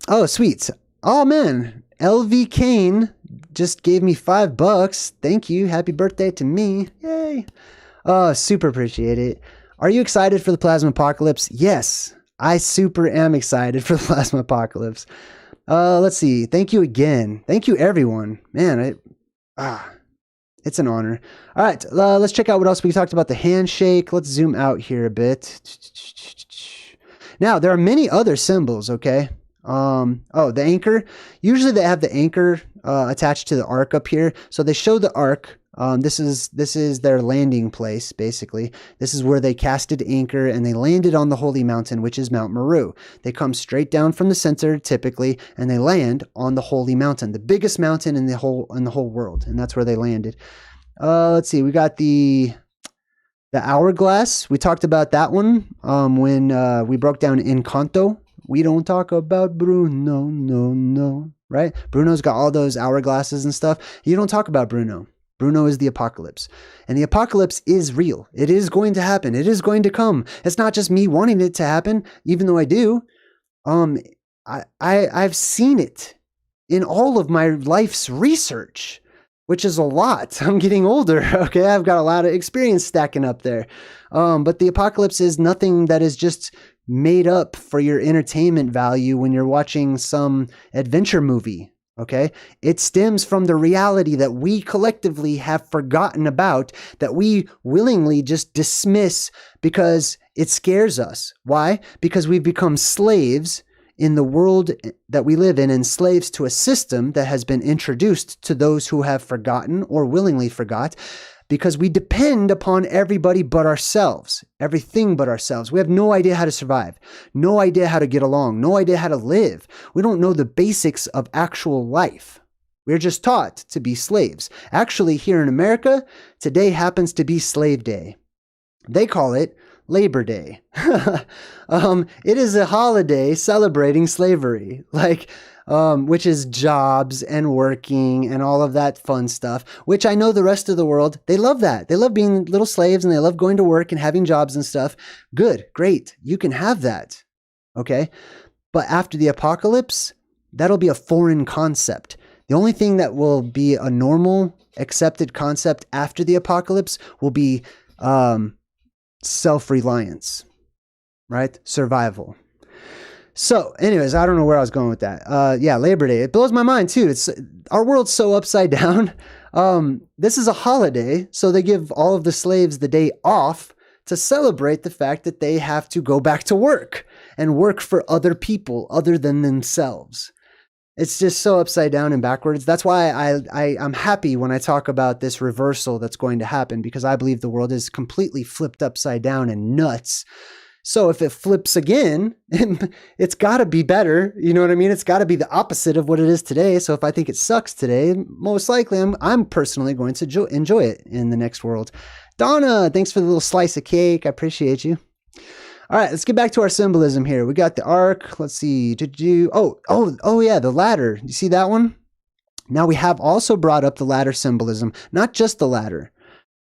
Oh, sweet. Oh man, LV Kane just gave me $5. Thank you. Happy birthday to me. Yay. Oh, super appreciate it. Are you excited for the plasma apocalypse? Yes, I super am excited for the plasma apocalypse. Let's see. Thank you again. Thank you, everyone. Man, it's an honor. All right, let's check out what else we talked about. The handshake. Let's zoom out here a bit. Now, there are many other symbols, okay? The anchor. Usually they have the anchor attached to the ark up here. So they show the ark. This is their landing place, basically. This is where they casted anchor and they landed on the holy mountain, which is Mount Meru. They come straight down from the center, typically, and they land on the holy mountain, the biggest mountain in the whole world, and that's where they landed. Let's see. We got the hourglass. We talked about that one when we broke down Encanto. We don't talk about Bruno, no, right? Bruno's got all those hourglasses and stuff. You don't talk about Bruno. Bruno is the apocalypse. And the apocalypse is real. It is going to happen. It is going to come. It's not just me wanting it to happen, even though I do. I've seen it in all of my life's research, which is a lot. I'm getting older, okay? I've got a lot of experience stacking up there. But the apocalypse is nothing that is just made up for your entertainment value when you're watching some adventure movie, okay? It stems from the reality that we collectively have forgotten about, that we willingly just dismiss because it scares us. Why? Because we've become slaves in the world that we live in, and slaves to a system that has been introduced to those who have forgotten or willingly forgot, because we depend upon everybody but ourselves, everything but ourselves. We have no idea how to survive, no idea how to get along, no idea how to live. We don't know the basics of actual life. We're just taught to be slaves. Actually, here in America, today happens to be Slave Day. They call it Labor Day. It is a holiday celebrating slavery. Like, which is jobs and working and all of that fun stuff, which I know the rest of the world, they love that. They love being little slaves and they love going to work and having jobs and stuff. Good, great. You can have that. Okay. But after the apocalypse, that'll be a foreign concept. The only thing that will be a normal accepted concept after the apocalypse will be self-reliance, right? Survival. So anyways, I don't know where I was going with that. Yeah, Labor Day. It blows my mind too. Our world's so upside down. This is a holiday, so they give all of the slaves the day off to celebrate the fact that they have to go back to work and work for other people other than themselves. It's just so upside down and backwards. That's why I'm happy when I talk about this reversal that's going to happen, because I believe the world is completely flipped upside down and nuts. So if it flips again, it's got to be better. You know what I mean? It's got to be the opposite of what it is today. So if I think it sucks today, most likely I'm personally going to enjoy it in the next world. Donna, thanks for the little slice of cake. I appreciate you. All right, let's get back to our symbolism here. We got the arc. Let's see. Oh yeah, the ladder. You see that one? Now we have also brought up the ladder symbolism, not just the ladder,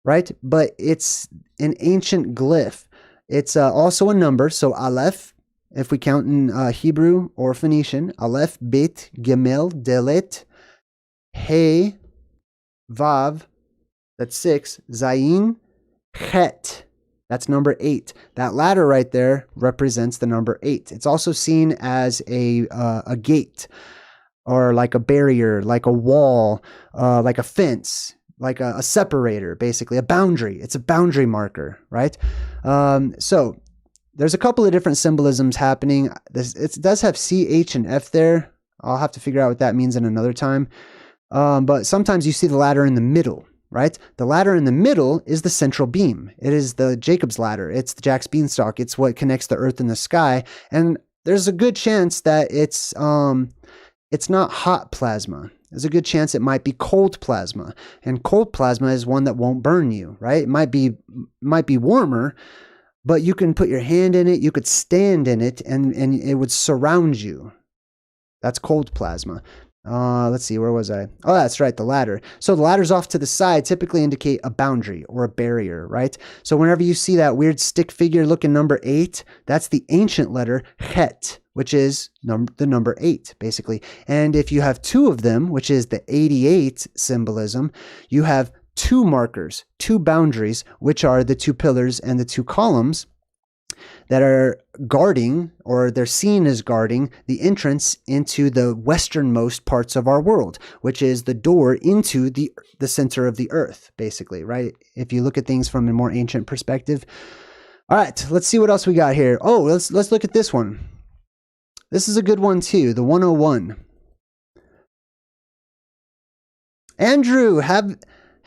right? But it's an ancient glyph. It's also a number. So Aleph, if we count in Hebrew or Phoenician, Aleph, Bet, Gimel, Delet, He, Vav, that's 6, Zayin, Chet. That's number 8. That ladder right there represents the number 8. It's also seen as a gate, or like a barrier, like a wall, like a fence, like a separator, basically a boundary. It's a boundary marker, right? So there's a couple of different symbolisms happening. It does have C, H, and F there. I'll have to figure out what that means in another time. But sometimes you see the ladder in the middle. Right? The ladder in the middle is the central beam. It is the Jacob's ladder. It's the Jack's beanstalk. It's what connects the earth and the sky. And there's a good chance that it's not hot plasma. There's a good chance it might be cold plasma. And cold plasma is one that won't burn you, right? It might be warmer, but you can put your hand in it, you could stand in it, and it would surround you. That's cold plasma. Let's see, where was I? Oh, that's right, the ladder. So the ladders off to the side typically indicate a boundary or a barrier, right? So whenever you see that weird stick figure looking number 8, that's the ancient letter Het, which is the number 8, basically. And if you have 2 of them, which is the 88 symbolism, you have 2 markers, 2 boundaries, which are the 2 pillars and the 2 columns that are guarding, or they're seen as guarding, the entrance into the westernmost parts of our world, which is the door into the center of the earth, basically, right? If you look at things from a more ancient perspective. All right, let's see what else we got here. Oh, let's look at this one. This is a good one too, the 101. Andrew,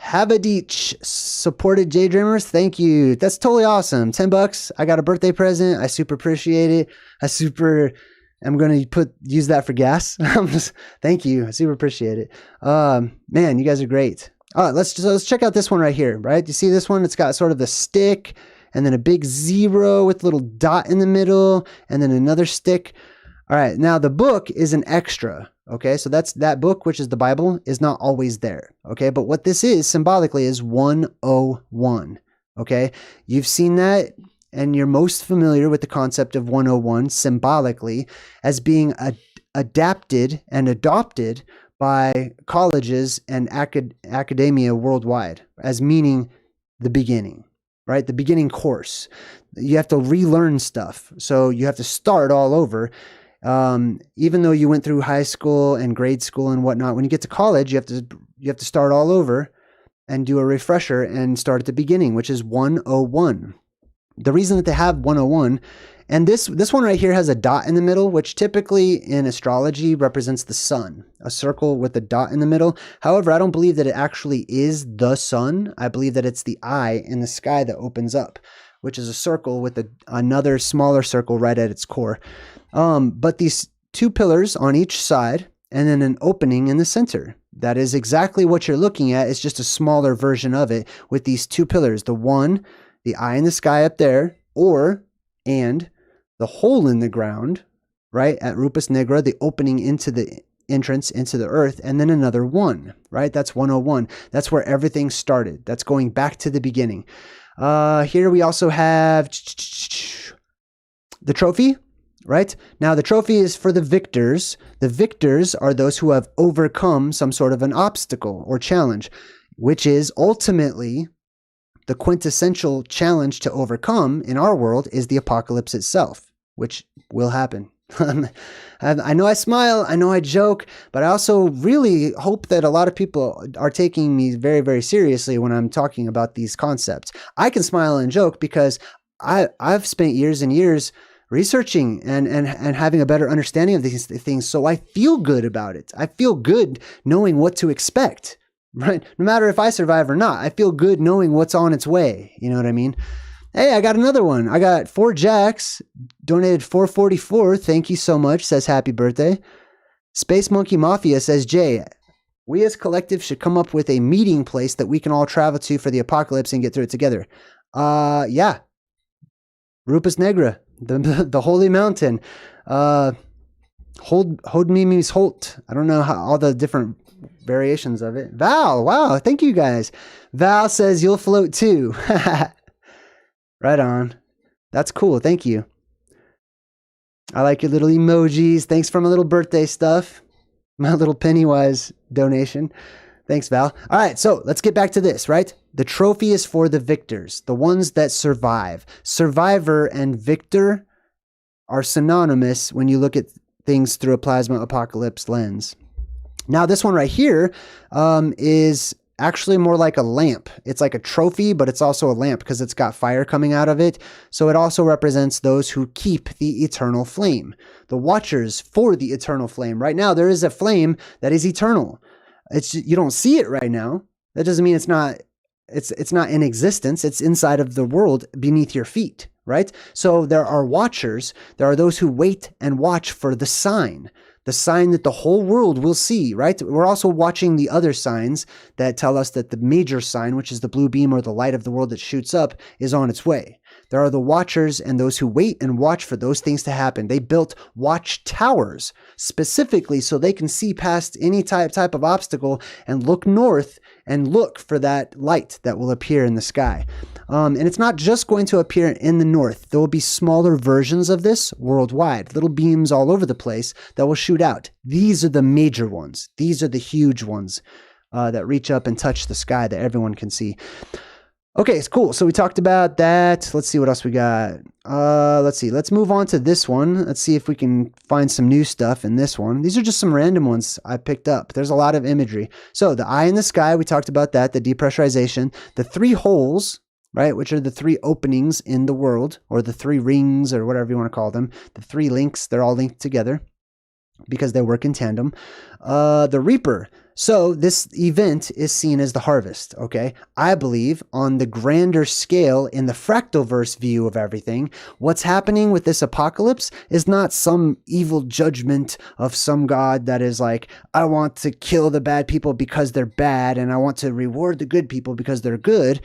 Habadich supported JayDreamerZ. Thank you. That's totally awesome. $10. I got a birthday present. I super appreciate it. I'm going to use that for gas. Thank you. I super appreciate it. Man, you guys are great. All right, let's check out this one right here, right? You see this one? It's got sort of the stick and then a big 0 with a little dot in the middle and then another stick. All right. Now the book is an extra. Okay, so that book, which is the Bible, is not always there. Okay, but what this is symbolically is 101. Okay, you've seen that, and you're most familiar with the concept of 101 symbolically as being adapted and adopted by colleges and academia worldwide as meaning the beginning, right? The beginning course. You have to relearn stuff, so you have to start all over. Even though you went through high school and grade school and whatnot, when you get to college, you have to start all over and do a refresher and start at the beginning, which is 101. The reason that they have 101, and this one right here has a dot in the middle, which typically in astrology represents the sun, a circle with a dot in the middle. However, I don't believe that it actually is the sun. I believe that it's the eye in the sky that opens up, which is a circle with another smaller circle right at its core. But these 2 pillars on each side and then an opening in the center. That is exactly what you're looking at. It's just a smaller version of it with these 2 pillars. The one, the eye in the sky up there, and the hole in the ground, right? At Rupus Nigra, the opening into the entrance into the earth, and then another one, right? That's 101. That's where everything started. That's going back to the beginning. Here we also have the trophy, right? Now, the trophy is for the victors. The victors are those who have overcome some sort of an obstacle or challenge, which is ultimately the quintessential challenge to overcome in our world is the apocalypse itself, which will happen. I know I smile, I know I joke, but I also really hope that a lot of people are taking me very, very seriously when I'm talking about these concepts. I can smile and joke because I've spent years and years researching and having a better understanding of these things, so I feel good about it. I feel good knowing what to expect, right? No matter if I survive or not, I feel good knowing what's on its way. You know what I mean? Hey, I got another one. I got 4 Jacks, donated 444. Thank you so much, says happy birthday. Space Monkey Mafia says, Jay, we as collective should come up with a meeting place that we can all travel to for the apocalypse and get through it together. Yeah. Rupus Negra, the holy mountain. Hodmimis Holt. I don't know how all the different variations of it. Val, wow, thank you guys. Val says you'll float too. Right on. That's cool. Thank you. I like your little emojis. Thanks for my little birthday stuff. My little Pennywise donation. Thanks, Val. All right, so let's get back to this, right? The trophy is for the victors, the ones that survive. Survivor and victor are synonymous when you look at things through a plasma apocalypse lens. Now, this one right here is actually more like a lamp. It's like a trophy, but it's also a lamp because it's got fire coming out of it. So it also represents those who keep the eternal flame, the watchers for the eternal flame. Right now, there is a flame that is eternal. You don't see it right now. That doesn't mean it's not in existence. It's inside of the world beneath your feet, right? So there are watchers. There are those who wait and watch for the sign that the whole world will see, right? We're also watching the other signs that tell us that the major sign, which is the blue beam or the light of the world that shoots up, is on its way. There are the watchers and those who wait and watch for those things to happen. They built watch towers specifically so they can see past any type of obstacle and look north and look for that light that will appear in the sky. And it's not just going to appear in the north. There will be smaller versions of this worldwide, little beams all over the place that will shoot out. These are the major ones. These are the huge ones that reach up and touch the sky that everyone can see. Okay, it's cool. So we talked about that. Let's see what else we got. Let's see. Let's move on to this one. Let's see if we can find some new stuff in this one. These are just some random ones I picked up. There's a lot of imagery. So the eye in the sky, we talked about that, the depressurization, the 3 holes, right, which are the 3 openings in the world, or the 3 rings, or whatever you want to call them. The 3 links, they're all linked together because they work in tandem. The Reaper. So this event is seen as the harvest, okay? I believe on the grander scale in the fractalverse view of everything, what's happening with this apocalypse is not some evil judgment of some god that is like, I want to kill the bad people because they're bad and I want to reward the good people because they're good.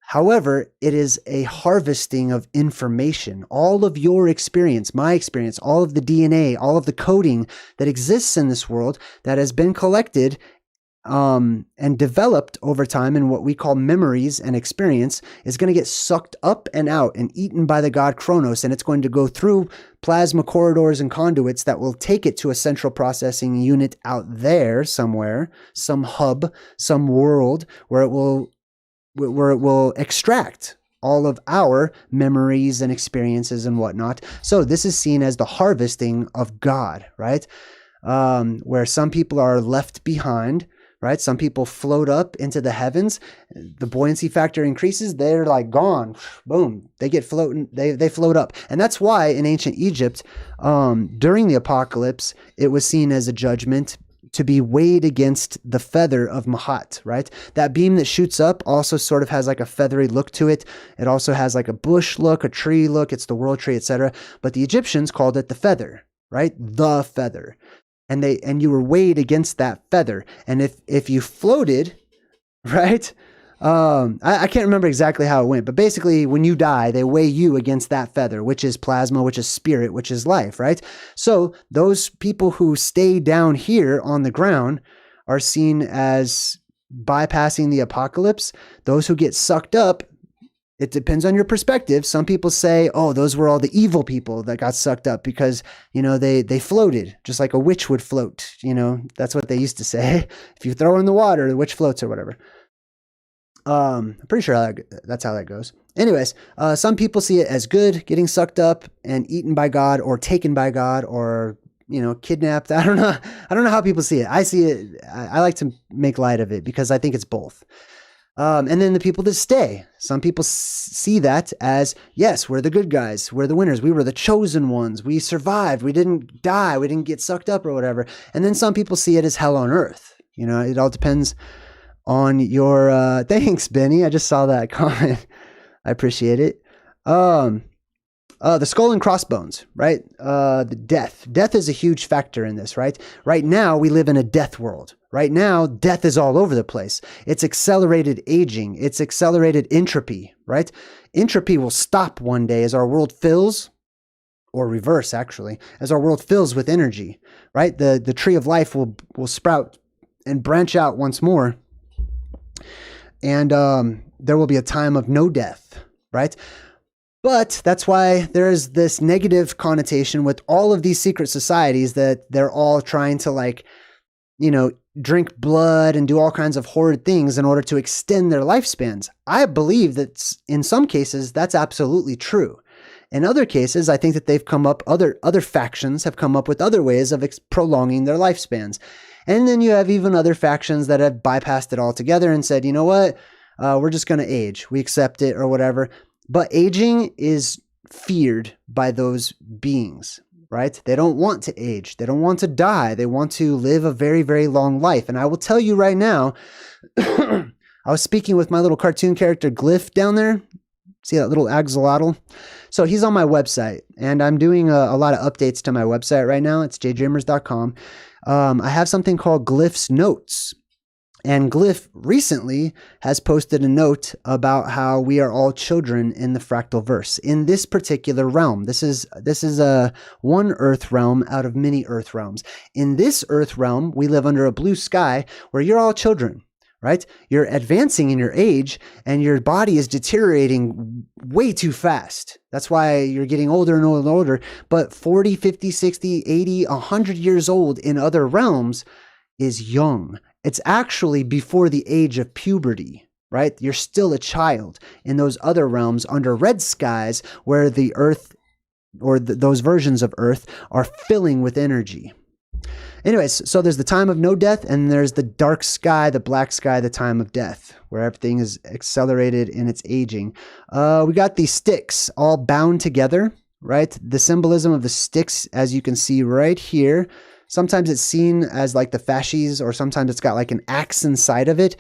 However, it is a harvesting of information. All of your experience, my experience, all of the DNA, all of the coding that exists in this world that has been collected and developed over time in what we call memories and experience is going to get sucked up and out and eaten by the god Kronos, and it's going to go through plasma corridors and conduits that will take it to a central processing unit out there somewhere, some hub, some world where it will extract all of our memories and experiences and whatnot. So this is seen as the harvesting of God, right? Where some people are left behind, right? Some people float up into the heavens. The buoyancy factor increases. They're like gone. Boom. They get floating. They float up. And that's why in ancient Egypt, during the apocalypse, it was seen as a judgment to be weighed against the feather of Mahat, right? That beam that shoots up also sort of has like a feathery look to it. It also has like a bush look, a tree look. It's the world tree, etc. But the Egyptians called it the feather, right? The feather. And you were weighed against that feather. And if you floated, right, I can't remember exactly how it went, but basically when you die, they weigh you against that feather, which is plasma, which is spirit, which is life, right? So those people who stay down here on the ground are seen as bypassing the apocalypse. Those who get sucked up, it depends on your perspective. Some people say, oh, those were all the evil people that got sucked up because, they floated just like a witch would float. That's what they used to say. If you throw her in the water, the witch floats or whatever. I'm pretty sure that's how that goes. Anyways, some people see it as good, getting sucked up and eaten by God or taken by God or, kidnapped. I don't know how people see it. I see it. I like to make light of it because I think it's both. And then the people that stay, some people see that as, yes, we're the good guys. We're the winners. We were the chosen ones. We survived. We didn't die. We didn't get sucked up or whatever. And then some people see it as hell on earth. It all depends on your, thanks, Benny. I just saw that comment. I appreciate it. The skull and crossbones, right? The death. Death is a huge factor in this, right? Right now, we live in a death world. Right now, death is all over the place. It's accelerated aging. It's accelerated entropy, right? Entropy will stop one day as our world fills, or reverse, actually, as our world fills with energy, right? The tree of life will sprout and branch out once more. And there will be a time of no death, right? But that's why there is this negative connotation with all of these secret societies that they're all trying to drink blood and do all kinds of horrid things in order to extend their lifespans. I believe that in some cases that's absolutely true. In other cases, I think that they've come up, other factions have come up with other ways of prolonging their lifespans. And then you have even other factions that have bypassed it altogether and said, you know what, we're just going to age. We accept it or whatever. But aging is feared by those beings, right? They don't want to age. They don't want to die. They want to live a very, very long life. And I will tell you right now, I was speaking with my little cartoon character Glyph down there. See that little axolotl? So he's on my website, and I'm doing a lot of updates to my website right now. It's JayDreamerZ.com. I have something called Glyph's Notes. And Glyph recently has posted a note about how we are all children in the fractalverse in this particular realm. This is a one Earth realm out of many Earth realms. In this Earth realm, we live under a blue sky where you're all children, right? You're advancing in your age and your body is deteriorating way too fast. That's why you're getting older and older and older. But 40, 50, 60, 80, 100 years old in other realms is young. It's actually before the age of puberty, right? You're still a child in those other realms under red skies where the Earth or those versions of Earth are filling with energy. Anyways, so there's the time of no death and there's the dark sky, the black sky, the time of death, where everything is accelerated in its aging. We got these sticks all bound together, right? The symbolism of the sticks, as you can see right here. Sometimes it's seen as like the fasces, or sometimes it's got like an axe inside of it.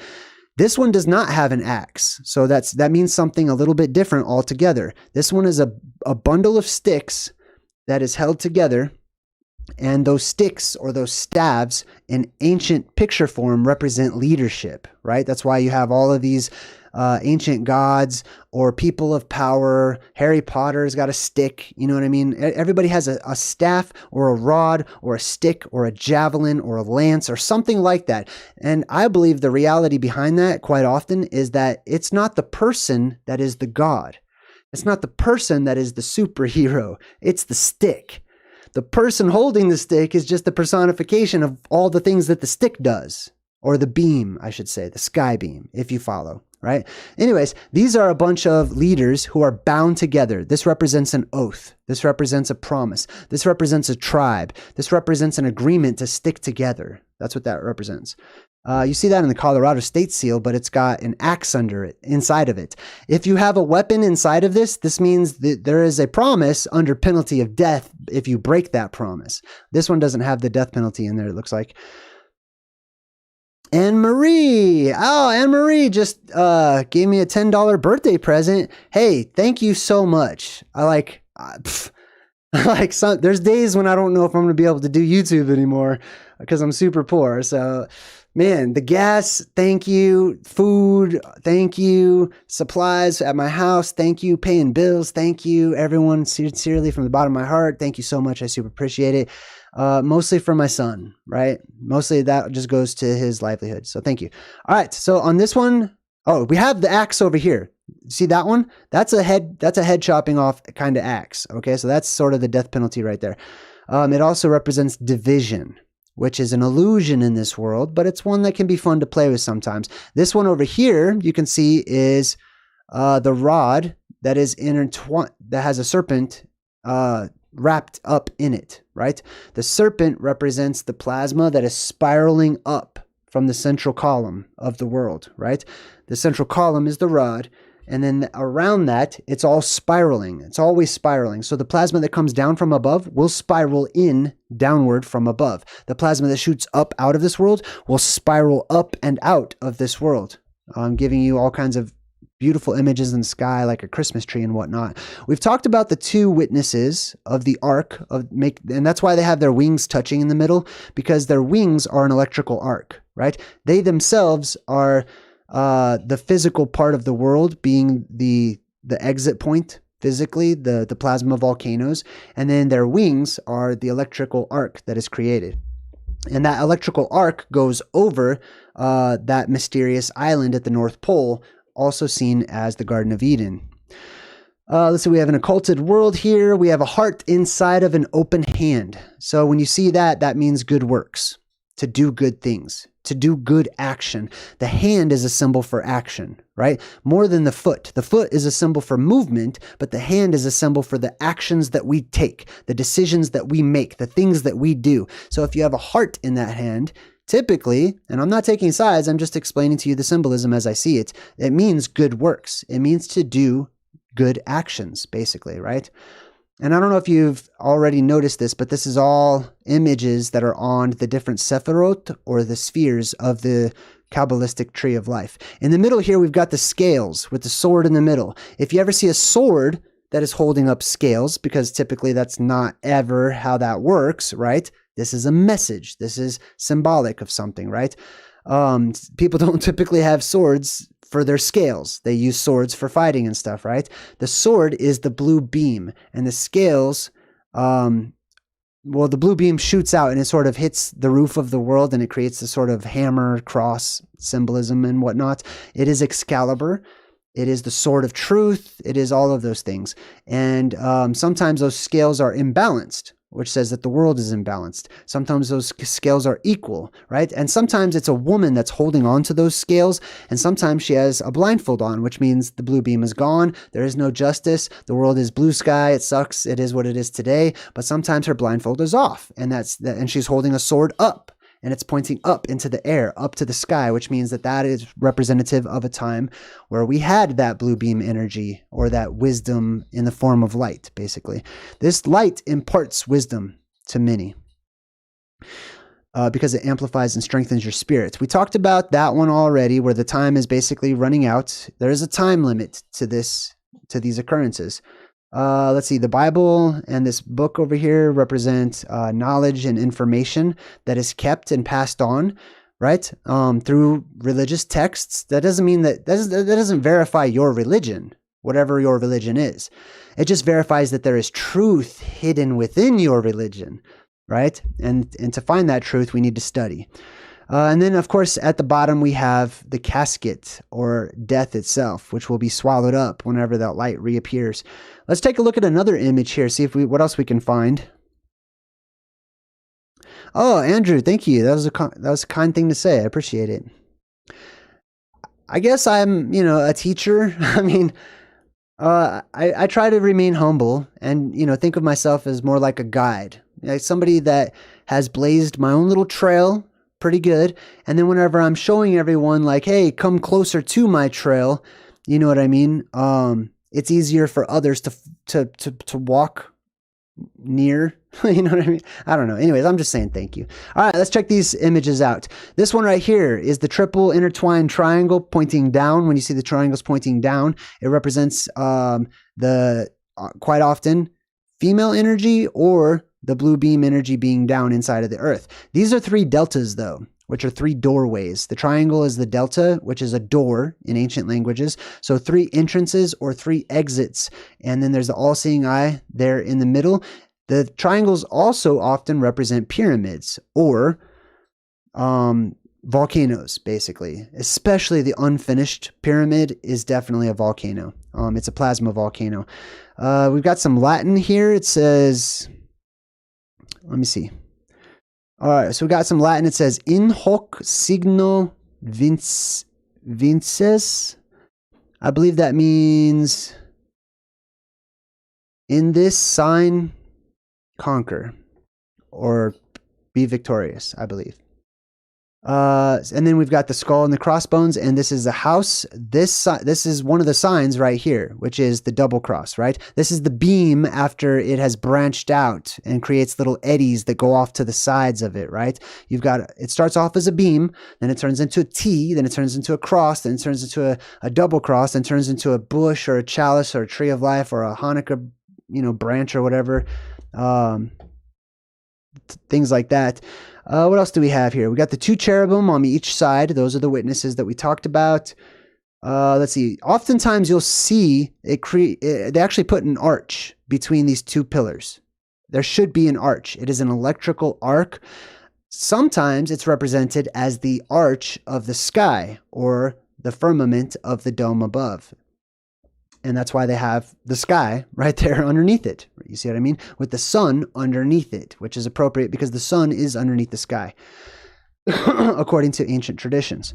This one does not have an axe. So that means something a little bit different altogether. This one is a bundle of sticks that is held together. And those sticks or those staves in ancient picture form represent leadership, right? That's why you have all of these ancient gods or people of power. Harry Potter's got a stick, you know what I mean? Everybody has a staff or a rod or a stick or a javelin or a lance or something like that. And I believe the reality behind that quite often is that it's not the person that is the god. It's not the person that is the superhero. It's the stick. The person holding the stick is just the personification of all the things that the stick does, or the beam, I should say, the sky beam, if you follow, right? Anyways, these are a bunch of leaders who are bound together. This represents an oath. This represents a promise. This represents a tribe. This represents an agreement to stick together. That's what that represents. You see that in the Colorado state seal, but it's got an axe under it, inside of it. If you have a weapon inside of this means that there is a promise under penalty of death if you break that promise. This one doesn't have the death penalty in there, it looks like. Anne-Marie. Oh, Anne-Marie just gave me a $10 birthday present. Hey, thank you so much. There's days when I don't know if I'm going to be able to do YouTube anymore because I'm super poor. So Man, the gas, thank you. Food, thank you. Supplies at my house, thank you. Paying bills, thank you. Everyone, sincerely from the bottom of my heart, thank you so much. I super appreciate it. Mostly for my son, right? Mostly that just goes to his livelihood. So thank you. All right. So on this one, oh, we have the axe over here. See that one? That's a head chopping off kind of axe. Okay. So that's sort of the death penalty right there. It also represents division, which is an illusion in this world, but it's one that can be fun to play with sometimes. This one over here, you can see, is the rod that is intertwined, that has a serpent wrapped up in it, right? The serpent represents the plasma that is spiraling up from the central column of the world, right? The central column is the rod, and then around that, it's all spiraling. It's always spiraling. So the plasma that comes down from above will spiral in downward from above. The plasma that shoots up out of this world will spiral up and out of this world. I'm giving you all kinds of beautiful images in the sky, like a Christmas tree and whatnot. We've talked about the two witnesses of the arc and that's why they have their wings touching in the middle, because their wings are an electrical arc, right? They themselves are the physical part of the world, being the exit point physically, the plasma volcanoes, and then their wings are the electrical arc that is created. And that electrical arc goes over that mysterious island at the North Pole, also seen as the Garden of Eden. Let's see, we have an occulted world here. We have a heart inside of an open hand. So when you see that, that means good works, to do good things, to do good action. The hand is a symbol for action, right? More than the foot. The foot is a symbol for movement, but the hand is a symbol for the actions that we take, the decisions that we make, the things that we do. So if you have a heart in that hand, typically, and I'm not taking sides, I'm just explaining to you the symbolism as I see it, it means good works. It means to do good actions, basically, right? And I don't know if you've already noticed this, but this is all images that are on the different sephirot, or the spheres of the Kabbalistic tree of life. In the middle here, we've got the scales with the sword in the middle. If you ever see a sword that is holding up scales, because typically that's not ever how that works, right? This is a message. This is symbolic of something, right? People don't typically have swords for their scales. They use swords for fighting and stuff, right? The sword is the blue beam, and the scales, the blue beam shoots out and it sort of hits the roof of the world, and it creates the sort of hammer cross symbolism and whatnot. It is Excalibur. It is the sword of truth. It is all of those things. And sometimes those scales are imbalanced, which says that the world is imbalanced. Sometimes those scales are equal, right? And sometimes it's a woman that's holding on to those scales, and sometimes she has a blindfold on, which means the blue beam is gone. There is no justice. The world is blue sky. It sucks. It is what it is today. But sometimes her blindfold is off, and she's holding a sword up, and it's pointing up into the air, up to the sky, which means that that is representative of a time where we had that blue beam energy, or that wisdom in the form of light, basically. This light imparts wisdom to many because it amplifies and strengthens your spirits. We talked about that one already, where the time is basically running out. There is a time limit to these occurrences. Let's see, the Bible and this book over here represent knowledge and information that is kept and passed on, right? Through religious texts. That doesn't mean that doesn't verify your religion, whatever your religion is. It just verifies that there is truth hidden within your religion, right? And to find that truth, we need to study. And then, of course, at the bottom, we have the casket, or death itself, which will be swallowed up whenever that light reappears. Let's take a look at another image here, see if what else we can find. Oh, Andrew, thank you. That was a kind thing to say. I appreciate it. I guess I'm, a teacher. I mean, I try to remain humble and, think of myself as more like a guide, like somebody that has blazed my own little trail pretty good. And then whenever I'm showing everyone, like, hey, come closer to my trail, you know what I mean? It's easier for others to walk near, you know what I mean? I don't know. Anyways, I'm just saying thank you. All right, let's check these images out. This one right here is the triple intertwined triangle pointing down. When you see the triangles pointing down, it represents quite often female energy, or the blue beam energy being down inside of the earth. These are three deltas, though. which are 3 doorways. The triangle is the delta, which is a door in ancient languages. So 3 entrances or 3 exits. And then there's the all-seeing eye there in the middle. The triangles also often represent pyramids or volcanoes, basically. Especially the unfinished pyramid is definitely a volcano. It's a plasma volcano. We've got some Latin here. It says, let me see. All right, so we got some Latin. It says, in hoc signo vinces. I believe that means, in this sign, conquer, or be victorious, I believe. And then we've got the skull and the crossbones, and this is the house. This is one of the signs right here, which is the double cross, right? This is the beam after it has branched out and creates little eddies that go off to the sides of it, right? You've got, it starts off as a beam, then it turns into a T, then it turns into a cross, then it turns into a double cross, then turns into a bush or a chalice or a tree of life or a Hanukkah, branch or whatever. Things like that. What else do we have here? We got the 2 cherubim on each side. Those are the witnesses that we talked about. Let's see. Oftentimes you'll see they actually put an arch between these 2 pillars. There should be an arch. It is an electrical arc. Sometimes it's represented as the arch of the sky or the firmament of the dome above. And that's why they have the sky right there underneath it. You see what I mean? With the sun underneath it, which is appropriate because the sun is underneath the sky, according to ancient traditions.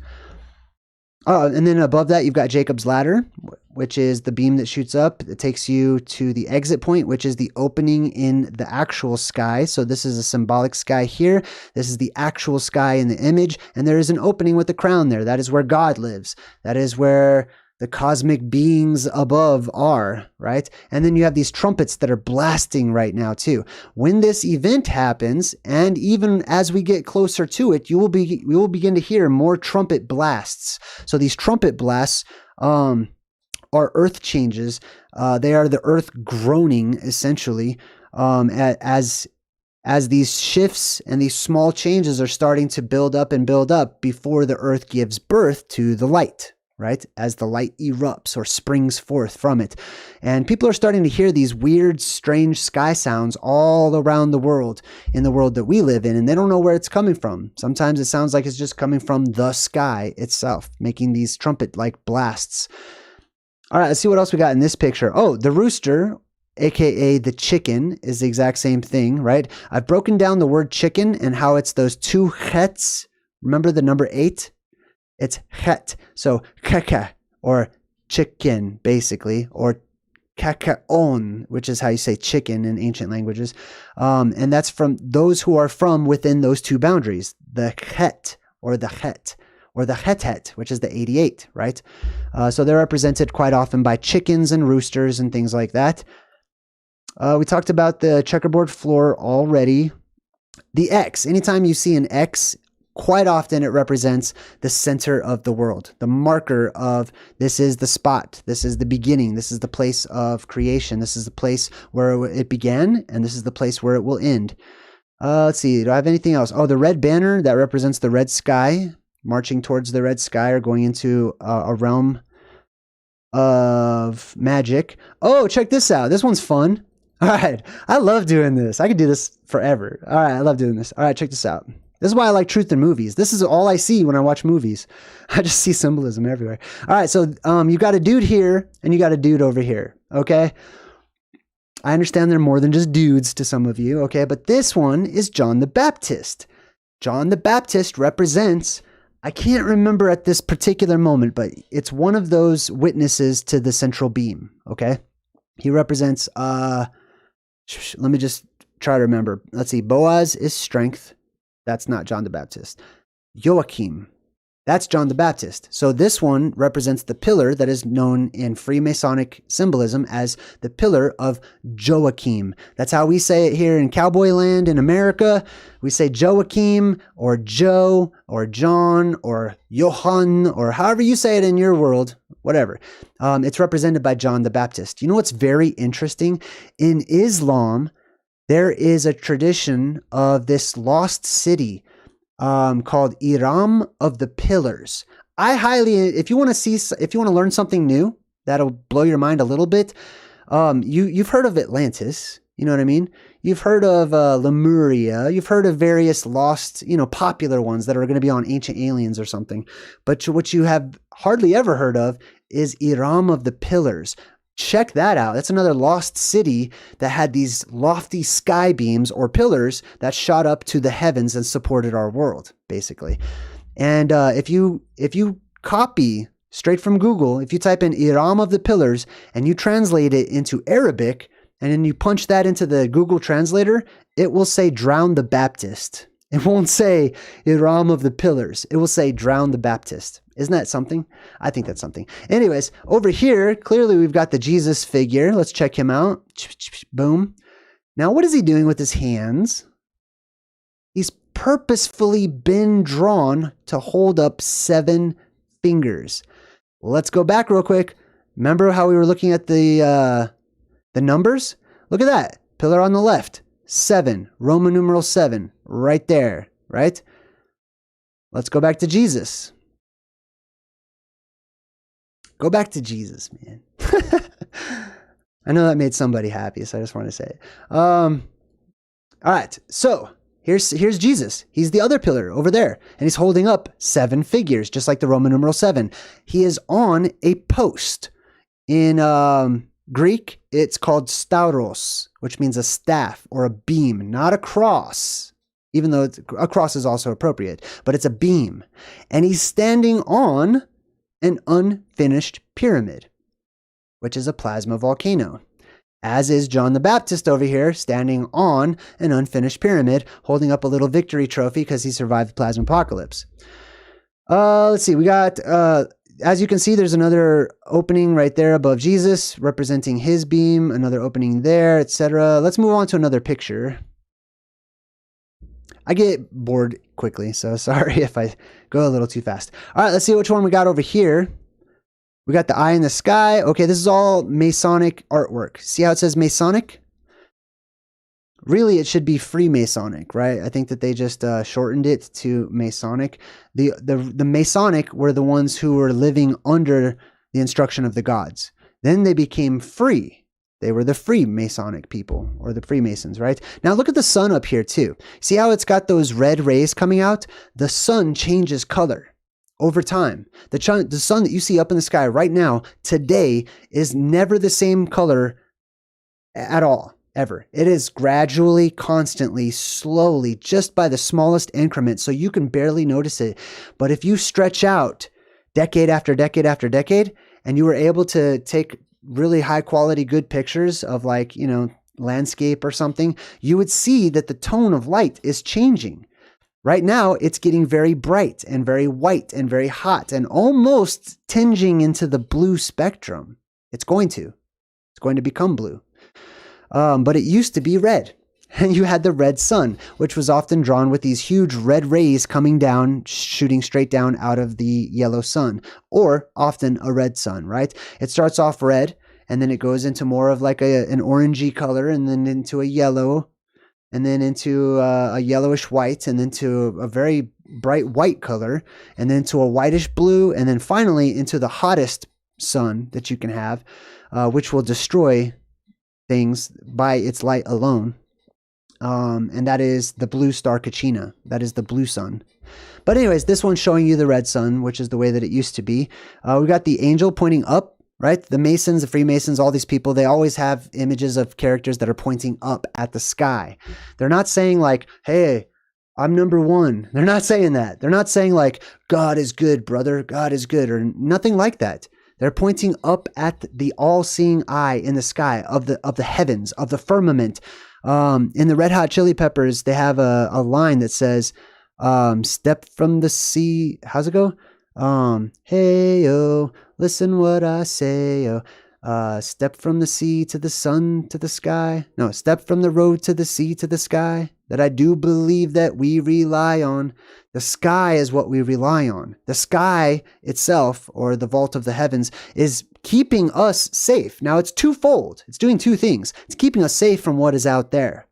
And then above that, you've got Jacob's ladder, which is the beam that shoots up. It takes you to the exit point, which is the opening in the actual sky. So this is a symbolic sky here. This is the actual sky in the image. And there is an opening with the crown there. That is where God lives. That is where the cosmic beings above are, right? And then you have these trumpets that are blasting right now too. When this event happens, and even as we get closer to it, we will begin to hear more trumpet blasts. So these trumpet blasts are earth changes. They are the earth groaning, essentially, as these shifts and these small changes are starting to build up before the earth gives birth to the light. Right? As the light erupts or springs forth from it. And people are starting to hear these weird, strange sky sounds all around the world, in the world that we live in, and they don't know where it's coming from. Sometimes it sounds like it's just coming from the sky itself, making these trumpet-like blasts. All right, let's see what else we got in this picture. Oh, the rooster, aka the chicken, is the exact same thing, right? I've broken down the word chicken and how it's those 2 chets. Remember the number 8? It's het. So kaka, or chicken, basically, or kakaon, which is how you say chicken in ancient languages. And that's from those who are from within those 2 boundaries, the het, or the het, or the het, which is the 88, right? So they're represented quite often by chickens and roosters and things like that. We talked about the checkerboard floor already. The X, anytime you see an X, quite often it represents the center of the world, the marker of this is the spot, this is the beginning, this is the place of creation, this is the place where it began, and this is the place where it will end. Let's see, do I have anything else? Oh, the red banner, that represents the red sky, marching towards the red sky or going into a realm of magic. Oh, check this out. This one's fun. All right, I love doing this. I could do this forever. All right, I love doing this. All right, check this out. This is why I like truth in movies. This is all I see when I watch movies. I just see symbolism everywhere. All right, so you got a dude here and you got a dude over here, okay? I understand they're more than just dudes to some of you, okay? But this one is John the Baptist. John the Baptist represents, I can't remember at this particular moment, but it's one of those witnesses to the central beam, okay? He represents, let me just try to remember. Let's see, Boaz is strength. That's not John the Baptist. Joakim, that's John the Baptist. So this one represents the pillar that is known in Freemasonic symbolism as the Pillar of Joakim. That's how we say it here in cowboy land in America. We say Joakim or Joe or John or Johann or however you say it in your world, whatever. It's represented by John the Baptist. You know what's very interesting? In Islam, there is a tradition of this lost city called Iram of the Pillars. I highly, if you want to learn something new that'll blow your mind a little bit, you've heard of Atlantis. You know what I mean? You've heard of Lemuria. You've heard of various lost, popular ones that are going to be on Ancient Aliens or something. But what you have hardly ever heard of is Iram of the Pillars. Check that out. That's another lost city that had these lofty sky beams or pillars that shot up to the heavens and supported our world, basically. And if you copy straight from Google, if you type in Iram of the Pillars and you translate it into Arabic, and then you punch that into the Google translator, it will say drown the Baptist. It won't say Iram of the Pillars. It will say drown the Baptist. Isn't that something? I think that's something. Anyways, over here, clearly we've got the Jesus figure. Let's check him out. Boom. Now, what is he doing with his hands? He's purposefully been drawn to hold up 7 fingers. Let's go back real quick. Remember how we were looking at the numbers? Look at that. Pillar on the left. 7. Roman numeral 7. Right there. Right? Let's go back to Jesus. Go back to Jesus, man. I know that made somebody happy, so I just want to say it. All right. So here's Jesus. He's the other pillar over there. And he's holding up 7 figures, just like the Roman numeral 7. He is on a post. In Greek, it's called stauros, which means a staff or a beam, not a cross, even though a cross is also appropriate, but it's a beam. And he's standing on an unfinished pyramid, which is a plasma volcano, as is John the Baptist over here, standing on an unfinished pyramid, holding up a little victory trophy because he survived the plasma apocalypse. Let's see, we got... as you can see, there's another opening right there above Jesus representing his beam, another opening there, etc. Let's move on to another picture. I get bored quickly, so sorry if I go a little too fast. All right, let's see which one we got over here. We got the eye in the sky. Okay, this is all Masonic artwork. See how it says Masonic? Really, it should be Freemasonic, right? I think that they just shortened it to Masonic. The Masonic were the ones who were living under the instruction of the gods. Then they became free. They were the Freemasonic people, or the Freemasons, right? Now look at the sun up here too. See how it's got those red rays coming out? The sun changes color over time. The sun that you see up in the sky right now, today, is never the same color at all. Ever. It is gradually, constantly, slowly, just by the smallest increment, so you can barely notice it. But if you stretch out decade after decade after decade, and you were able to take really high quality, good pictures of landscape or something, you would see that the tone of light is changing. Right now, it's getting very bright and very white and very hot and almost tinging into the blue spectrum. It's going to become blue. But it used to be red. And you had the red sun, which was often drawn with these huge red rays coming down, shooting straight down out of the yellow sun, or often a red sun, right? It starts off red, and then it goes into more of like an orangey color, and then into a yellow, and then into a yellowish white, and then to a very bright white color, and then to a whitish blue, and then finally into the hottest sun that you can have, which will destroy things by its light alone. And that is the blue star Kachina. That is the blue sun. But anyways, this one's showing you the red sun, which is the way that it used to be. We got the angel pointing up, right? The Masons, the Freemasons, all these people, they always have images of characters that are pointing up at the sky. They're not saying like, hey, I'm number one. They're not saying that. They're not saying like, God is good, brother. God is good, or nothing like that. They're pointing up at the all-seeing eye in the sky of the heavens, of the firmament. In the Red Hot Chili Peppers, they have a line that says, step from the sea. How's it go? Hey-yo, listen what I say-yo. Step from the sea to the sun to the sky. No, step from the road to the sea to the sky. That I do believe that we rely on. The sky is what we rely on. The sky itself, or the vault of the heavens, is keeping us safe. Now it's twofold. It's doing two things. It's keeping us safe from what is out there,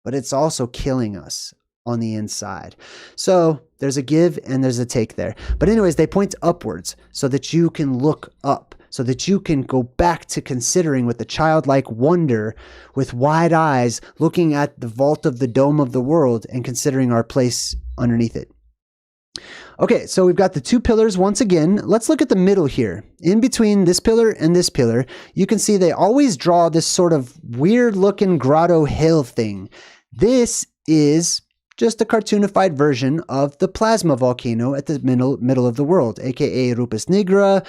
but it's also killing us on the inside. So there's a give and there's a take there. But anyways, they point upwards so that you can look up, so that you can go back to considering with a childlike wonder, with wide eyes, looking at the vault of the dome of the world and considering our place underneath it. Okay, so we've got the two pillars once again. Let's look at the middle here. In between this pillar and this pillar, you can see they always draw this sort of weird looking grotto hill thing. This is just a cartoonified version of the plasma volcano at the middle of the world, aka Rupes Nigra.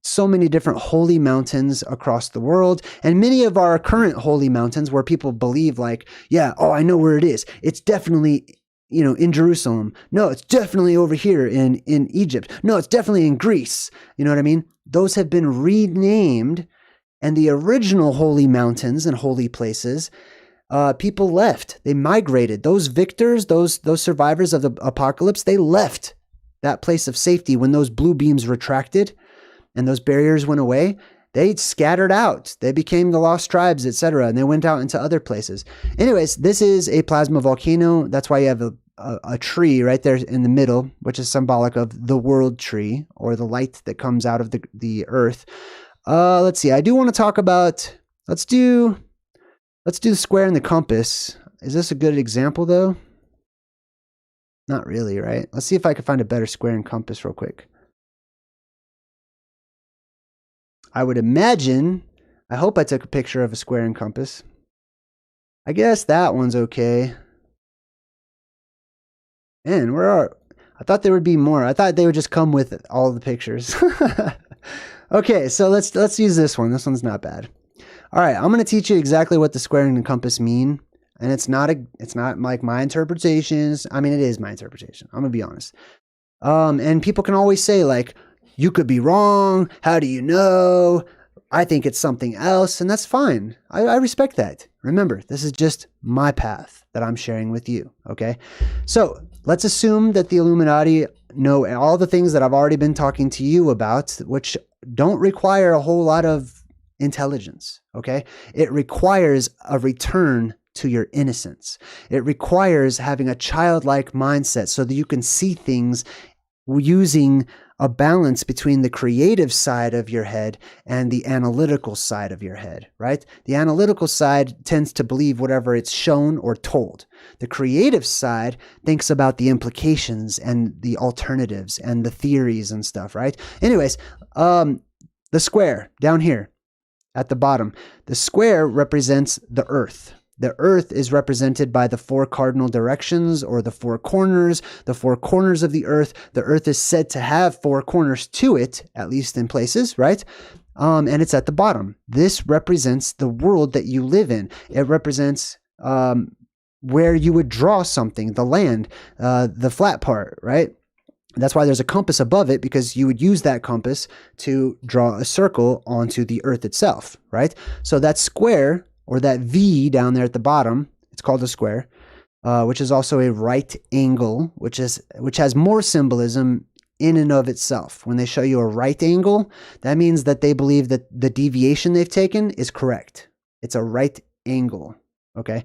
So many different holy mountains across the world, and many of our current holy mountains where people believe like, yeah, oh, I know where it is. It's definitely, in Jerusalem. No, it's definitely over here in Egypt. No, it's definitely in Greece. You know what I mean? Those have been renamed, and the original holy mountains and holy places, people left. They migrated. Those victors, those survivors of the apocalypse, they left that place of safety when those blue beams retracted and those barriers went away. They scattered out. They became the lost tribes, etc., and they went out into other places. Anyways, this is a plasma volcano. That's why you have a tree right there in the middle, which is symbolic of the world tree, or the light that comes out of the earth. Let's see. I do want to talk about, let's do the square and the compass. Is this a good example though? Not really, right? Let's see if I can find a better square and compass real quick. I would imagine, I hope I took a picture of a square and compass. I guess that one's okay. Man, I thought there would be more. I thought they would just come with all the pictures. Okay, so let's use this one. This one's not bad. All right, I'm going to teach you exactly what the square and the compass mean. And it's not like my interpretations. I mean, it is my interpretation. I'm going to be honest. And people can always say like, you could be wrong. How do you know? I think it's something else. And that's fine. I respect that. Remember, this is just my path that I'm sharing with you. Okay. So let's assume that the Illuminati know all the things that I've already been talking to you about, which don't require a whole lot of intelligence. Okay. It requires a return to your innocence. It requires having a childlike mindset so that you can see things using a balance between the creative side of your head and the analytical side of your head, right? The analytical side tends to believe whatever it's shown or told. The creative side thinks about the implications and the alternatives and the theories and stuff, right? Anyways, the square down here at the bottom, the square represents the earth. The earth is represented by the four cardinal directions, or the four corners of the earth. The earth is said to have four corners to it, at least in places, right? And it's at the bottom. This represents the world that you live in. It represents where you would draw something, the land, the flat part, right? That's why there's a compass above it, because you would use that compass to draw a circle onto the earth itself, right? So that square, or that V down there at the bottom, it's called a square, which is also a right angle, which has more symbolism in and of itself. When they show you a right angle, that means that they believe that the deviation they've taken is correct. It's a right angle, okay?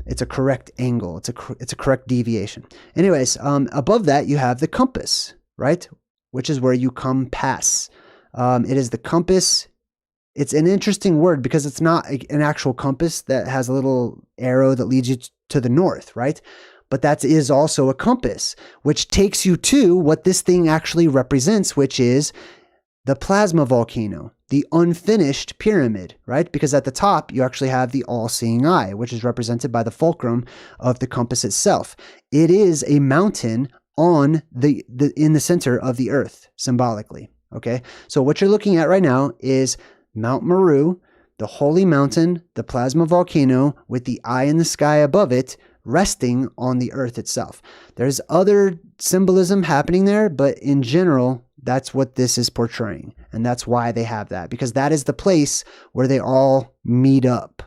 It's a correct angle. It's a correct deviation. Anyways, above that, you have the compass, right? Which is where you compass. It is the compass. It's an interesting word because it's not an actual compass that has a little arrow that leads you to the north, right? But that is also a compass, which takes you to what this thing actually represents, which is the plasma volcano, the unfinished pyramid, right? Because at the top, you actually have the all-seeing eye, which is represented by the fulcrum of the compass itself. It is a mountain on in the center of the earth, symbolically, okay? So what you're looking at right now is Mount Meru, the holy mountain, the plasma volcano with the eye in the sky above it, resting on the earth itself. There's other symbolism happening there, but in general, that's what this is portraying. And that's why they have that, because that is the place where they all meet up.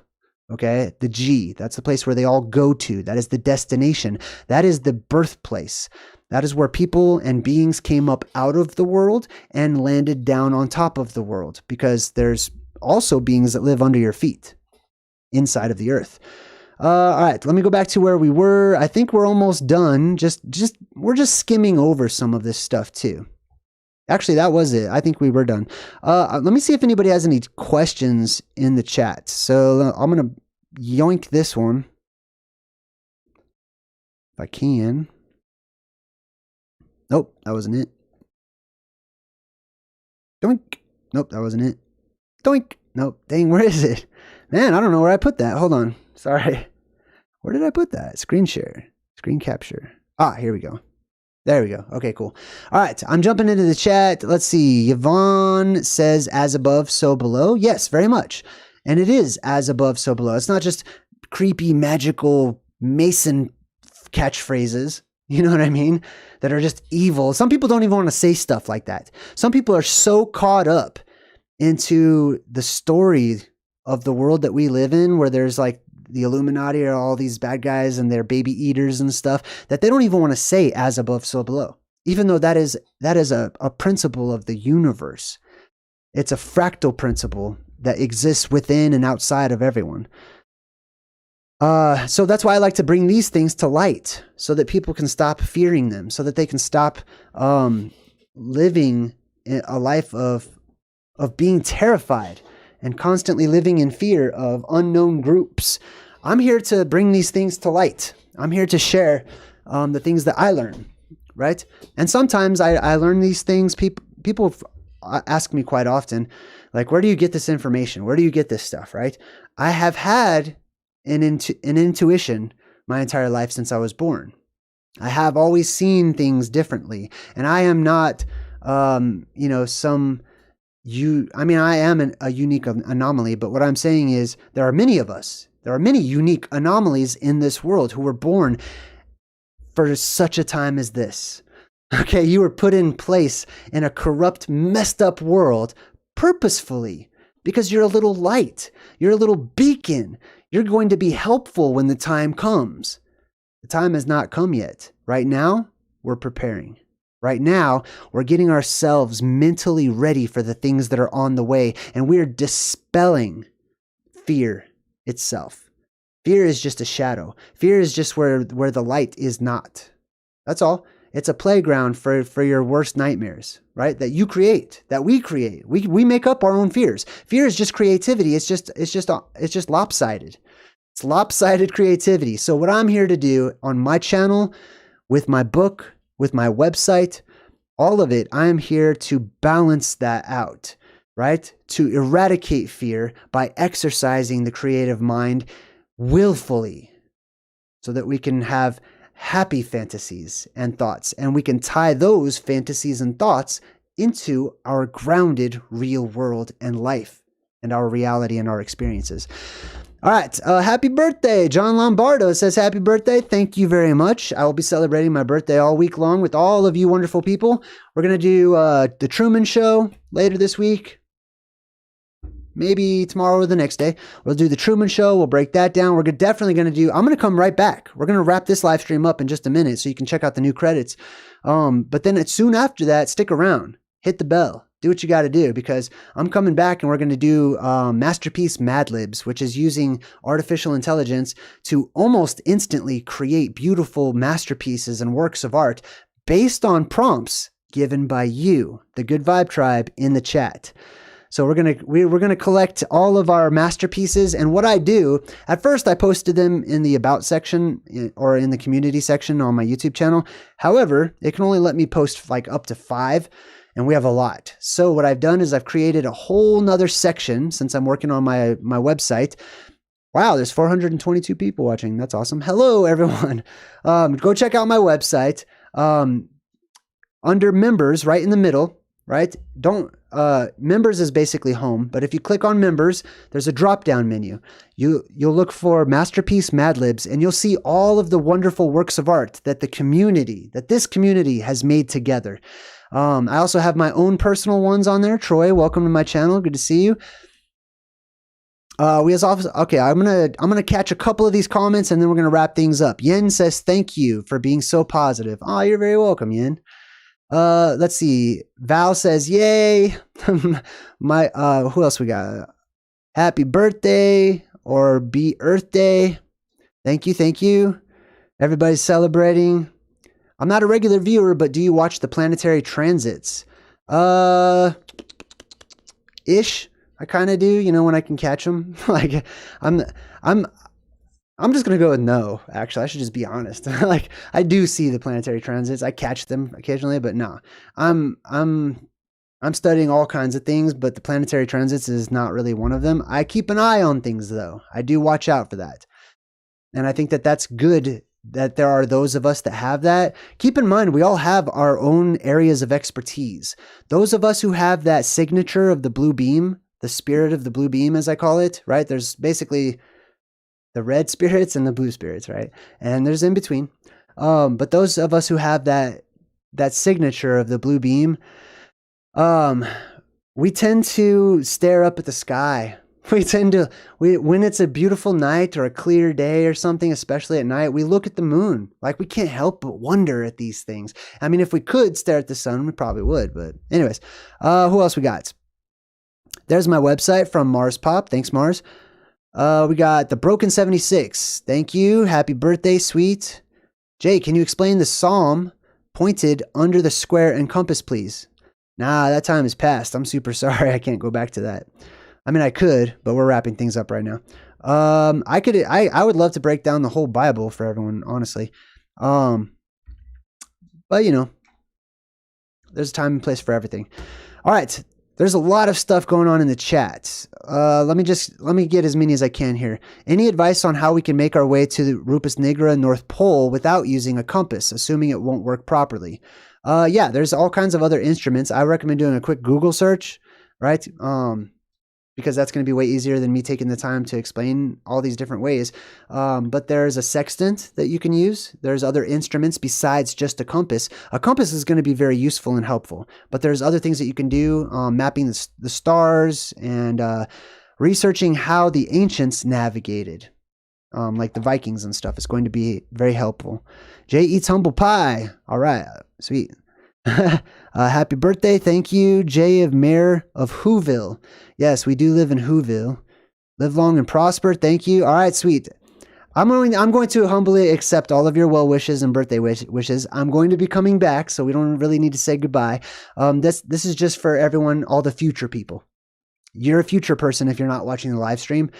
Okay, the G, that's the place where they all go to. That is the destination. That is the birthplace. That is where people and beings came up out of the world and landed down on top of the world, because there's also beings that live under your feet inside of the earth. All right, let me go back to where we were. I think we're almost done. We're just skimming over some of this stuff too. Actually, that was it. I think we were done. Let me see if anybody has any questions in the chat. So I'm going to yoink this one. If I can. Nope, that wasn't it. Doink. Nope, that wasn't it. Doink. Nope. Dang, where is it? Man, I don't know where I put that. Hold on. Sorry. Where did I put that? Screen share. Screen capture. Ah, here we go. There we go. Okay, cool. All right, I'm jumping into the chat. Let's see. Yvonne says, as above, so below. Yes, very much. And it is as above, so below. It's not just creepy, magical Mason catchphrases, you know what I mean, that are just evil. Some people don't even want to say stuff like that. Some people are so caught up into the story of the world that we live in, where there's like the Illuminati are all these bad guys and they're baby eaters and stuff, that they don't even want to say as above, so below, even though that is a principle of the universe. It's a fractal principle that exists within and outside of everyone. So that's why I like to bring these things to light, so that people can stop fearing them, so that they can stop living a life of being terrified and constantly living in fear of unknown groups. I'm here to bring these things to light. I'm here to share the things that I learn, right? And sometimes I learn these things. People ask me quite often, like, where do you get this information? Where do you get this stuff, right? I have had an intuition my entire life since I was born. I have always seen things differently. And I am not, I am a unique anomaly, but what I'm saying is there are many of us. There are many unique anomalies in this world who were born for such a time as this. Okay, you were put in place in a corrupt, messed up world purposefully because you're a little light. You're a little beacon. You're going to be helpful when the time comes. The time has not come yet. Right now, we're preparing. Right now, we're getting ourselves mentally ready for the things that are on the way, and we're dispelling fear itself. Fear is just a shadow. Fear is just where the light is not. That's all. It's a playground for your worst nightmares, right? That you create, that we create. We make up our own fears. Fear is just creativity. It's just lopsided. It's lopsided creativity. So what I'm here to do on my channel, with my book, with my website, all of it, I'm here to balance that out, right? To eradicate fear by exercising the creative mind willfully, so that we can have happy fantasies and thoughts, and we can tie those fantasies and thoughts into our grounded real world and life and our reality and our experiences. All right. Happy birthday. John Lombardo says happy birthday. Thank you very much. I will be celebrating my birthday all week long with all of you wonderful people. We're going to do the Truman Show later this week. Maybe tomorrow or the next day. We'll do the Truman Show. We'll break that down. We're definitely going to do, I'm going to come right back. We're going to wrap this live stream up in just a minute so you can check out the new credits. But then soon after that, stick around. Hit the bell. Do what you got to do, because I'm coming back and we're going to do Masterpiece Mad Libs, which is using artificial intelligence to almost instantly create beautiful masterpieces and works of art based on prompts given by you, the Good Vibe Tribe, in the chat. So we're gonna collect all of our masterpieces, and what I do, at first I posted them in the About section or in the community section on my YouTube channel. However, it can only let me post like up to 5, and we have a lot. So what I've done is I've created a whole nother section since I'm working on my website. Wow, there's 422 people watching. That's awesome. Hello, everyone. Go check out my website. Under members, right in the middle, right? Members is basically home, but if you click on members, there's a drop-down menu. You'll look for Masterpiece Mad Libs, and you'll see all of the wonderful works of art that this community has made together. I also have my own personal ones on there. Troy, welcome to my channel. Good to see you. Okay, I'm gonna catch a couple of these comments and then we're gonna wrap things up. Yen says thank you for being so positive. Oh, you're very welcome, Yen. Let's see. Val says yay. Who else we got? Happy birthday or be Earth Day. Thank you, thank you. Everybody's celebrating. I'm not a regular viewer, but do you watch the planetary transits? Ish. I kind of do, you know, when I can catch them. Like, I'm, I'm, I'm just gonna go with no. Actually, I should just be honest. Like, I do see the planetary transits. I catch them occasionally, but no. I'm studying all kinds of things, but the planetary transits is not really one of them. I keep an eye on things, though. I do watch out for that, and I think that that's good. That there are those of us that have that. Keep in mind, we all have our own areas of expertise. Those of us who have that signature of the blue beam, the spirit of the blue beam, as I call it, right? There's basically the red spirits and the blue spirits, right? And there's in between. But those of us who have that signature of the blue beam, we tend to stare up at the sky. When it's a beautiful night or a clear day or something, especially at night, we look at the moon. Like, we can't help but wonder at these things. I mean, if we could stare at the sun, we probably would. But anyways, who else we got? There's my website from Mars Pop. Thanks, Mars. We got the Broken 76. Thank you. Happy birthday, sweet. Jay, can you explain the psalm pointed under the square and compass, please? Nah, that time is past. I'm super sorry. I can't go back to that. I mean, I could, but we're wrapping things up right now. I would love to break down the whole Bible for everyone, honestly. But you know, there's a time and place for everything. All right. There's a lot of stuff going on in the chat. Let me get as many as I can here. Any advice on how we can make our way to the Rupus Nigra North Pole without using a compass, assuming it won't work properly? Yeah, there's all kinds of other instruments. I recommend doing a quick Google search, right? Because that's going to be way easier than me taking the time to explain all these different ways. But there's a sextant that you can use. There's other instruments besides just a compass. A compass is going to be very useful and helpful, but there's other things that you can do, mapping the stars and researching how the ancients navigated, like the Vikings and stuff is going to be very helpful. Jay eats humble pie. All right, sweet. Happy birthday. Thank you, Jay of Mayor of Whoville. Yes, we do live in Whoville. Live long and prosper. Thank you. All right, sweet. I'm going to humbly accept all of your well wishes and birthday wishes. I'm going to be coming back, so we don't really need to say goodbye. This is just for everyone, all the future people. You're a future person if you're not watching the live stream,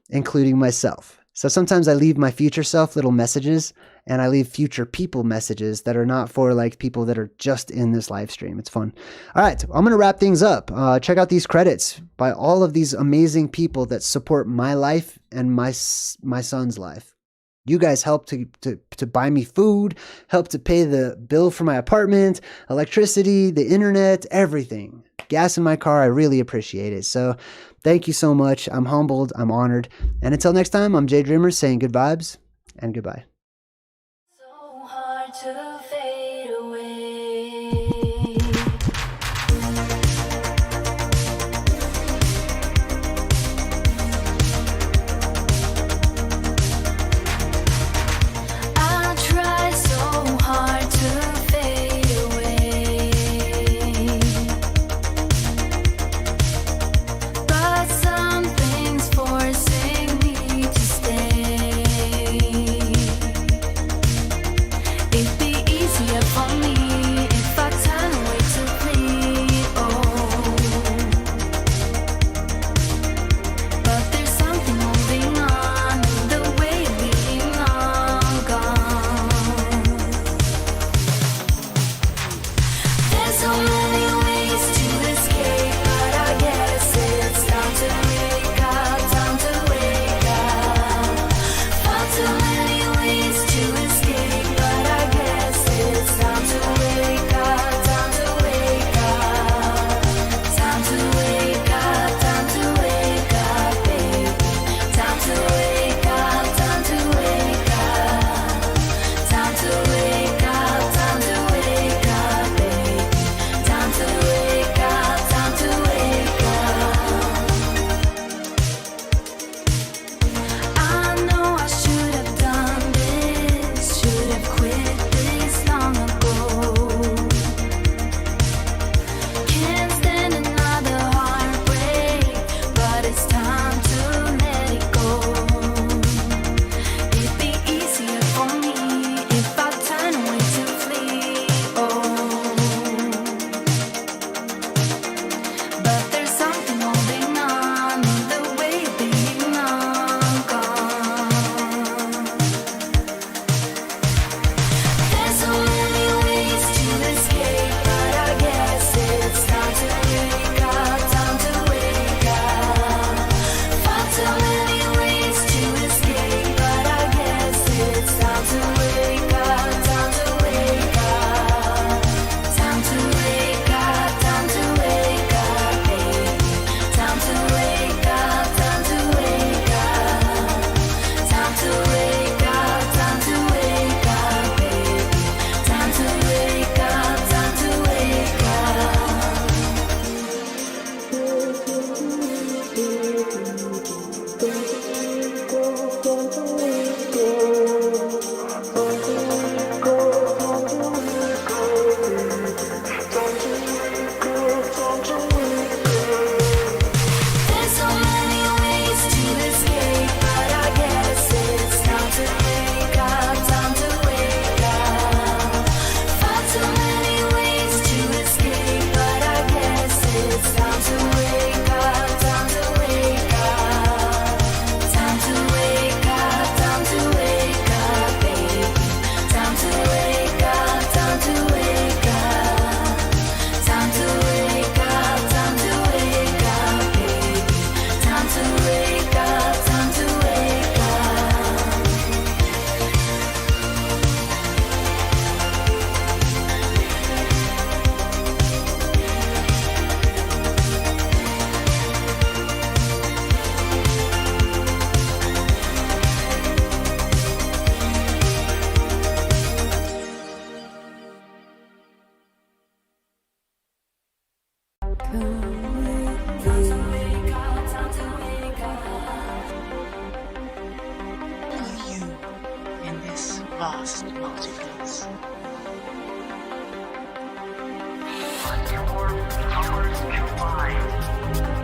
including myself. So sometimes I leave my future self little messages, and I leave future people messages that are not for like people that are just in this live stream. It's fun. All right, I'm going to wrap things up. Check out these credits by all of these amazing people that support my life and my son's life. You guys help to buy me food, help to pay the bill for my apartment, electricity, the internet, everything. Gas in my car, I really appreciate it. So thank you so much. I'm humbled. I'm honored. And until next time, I'm JayDreamerZ saying good vibes and goodbye. So hard to fade away. I try so hard to fade away, but something's forcing me to stay. It'd be vast multiverse. Your powers collide.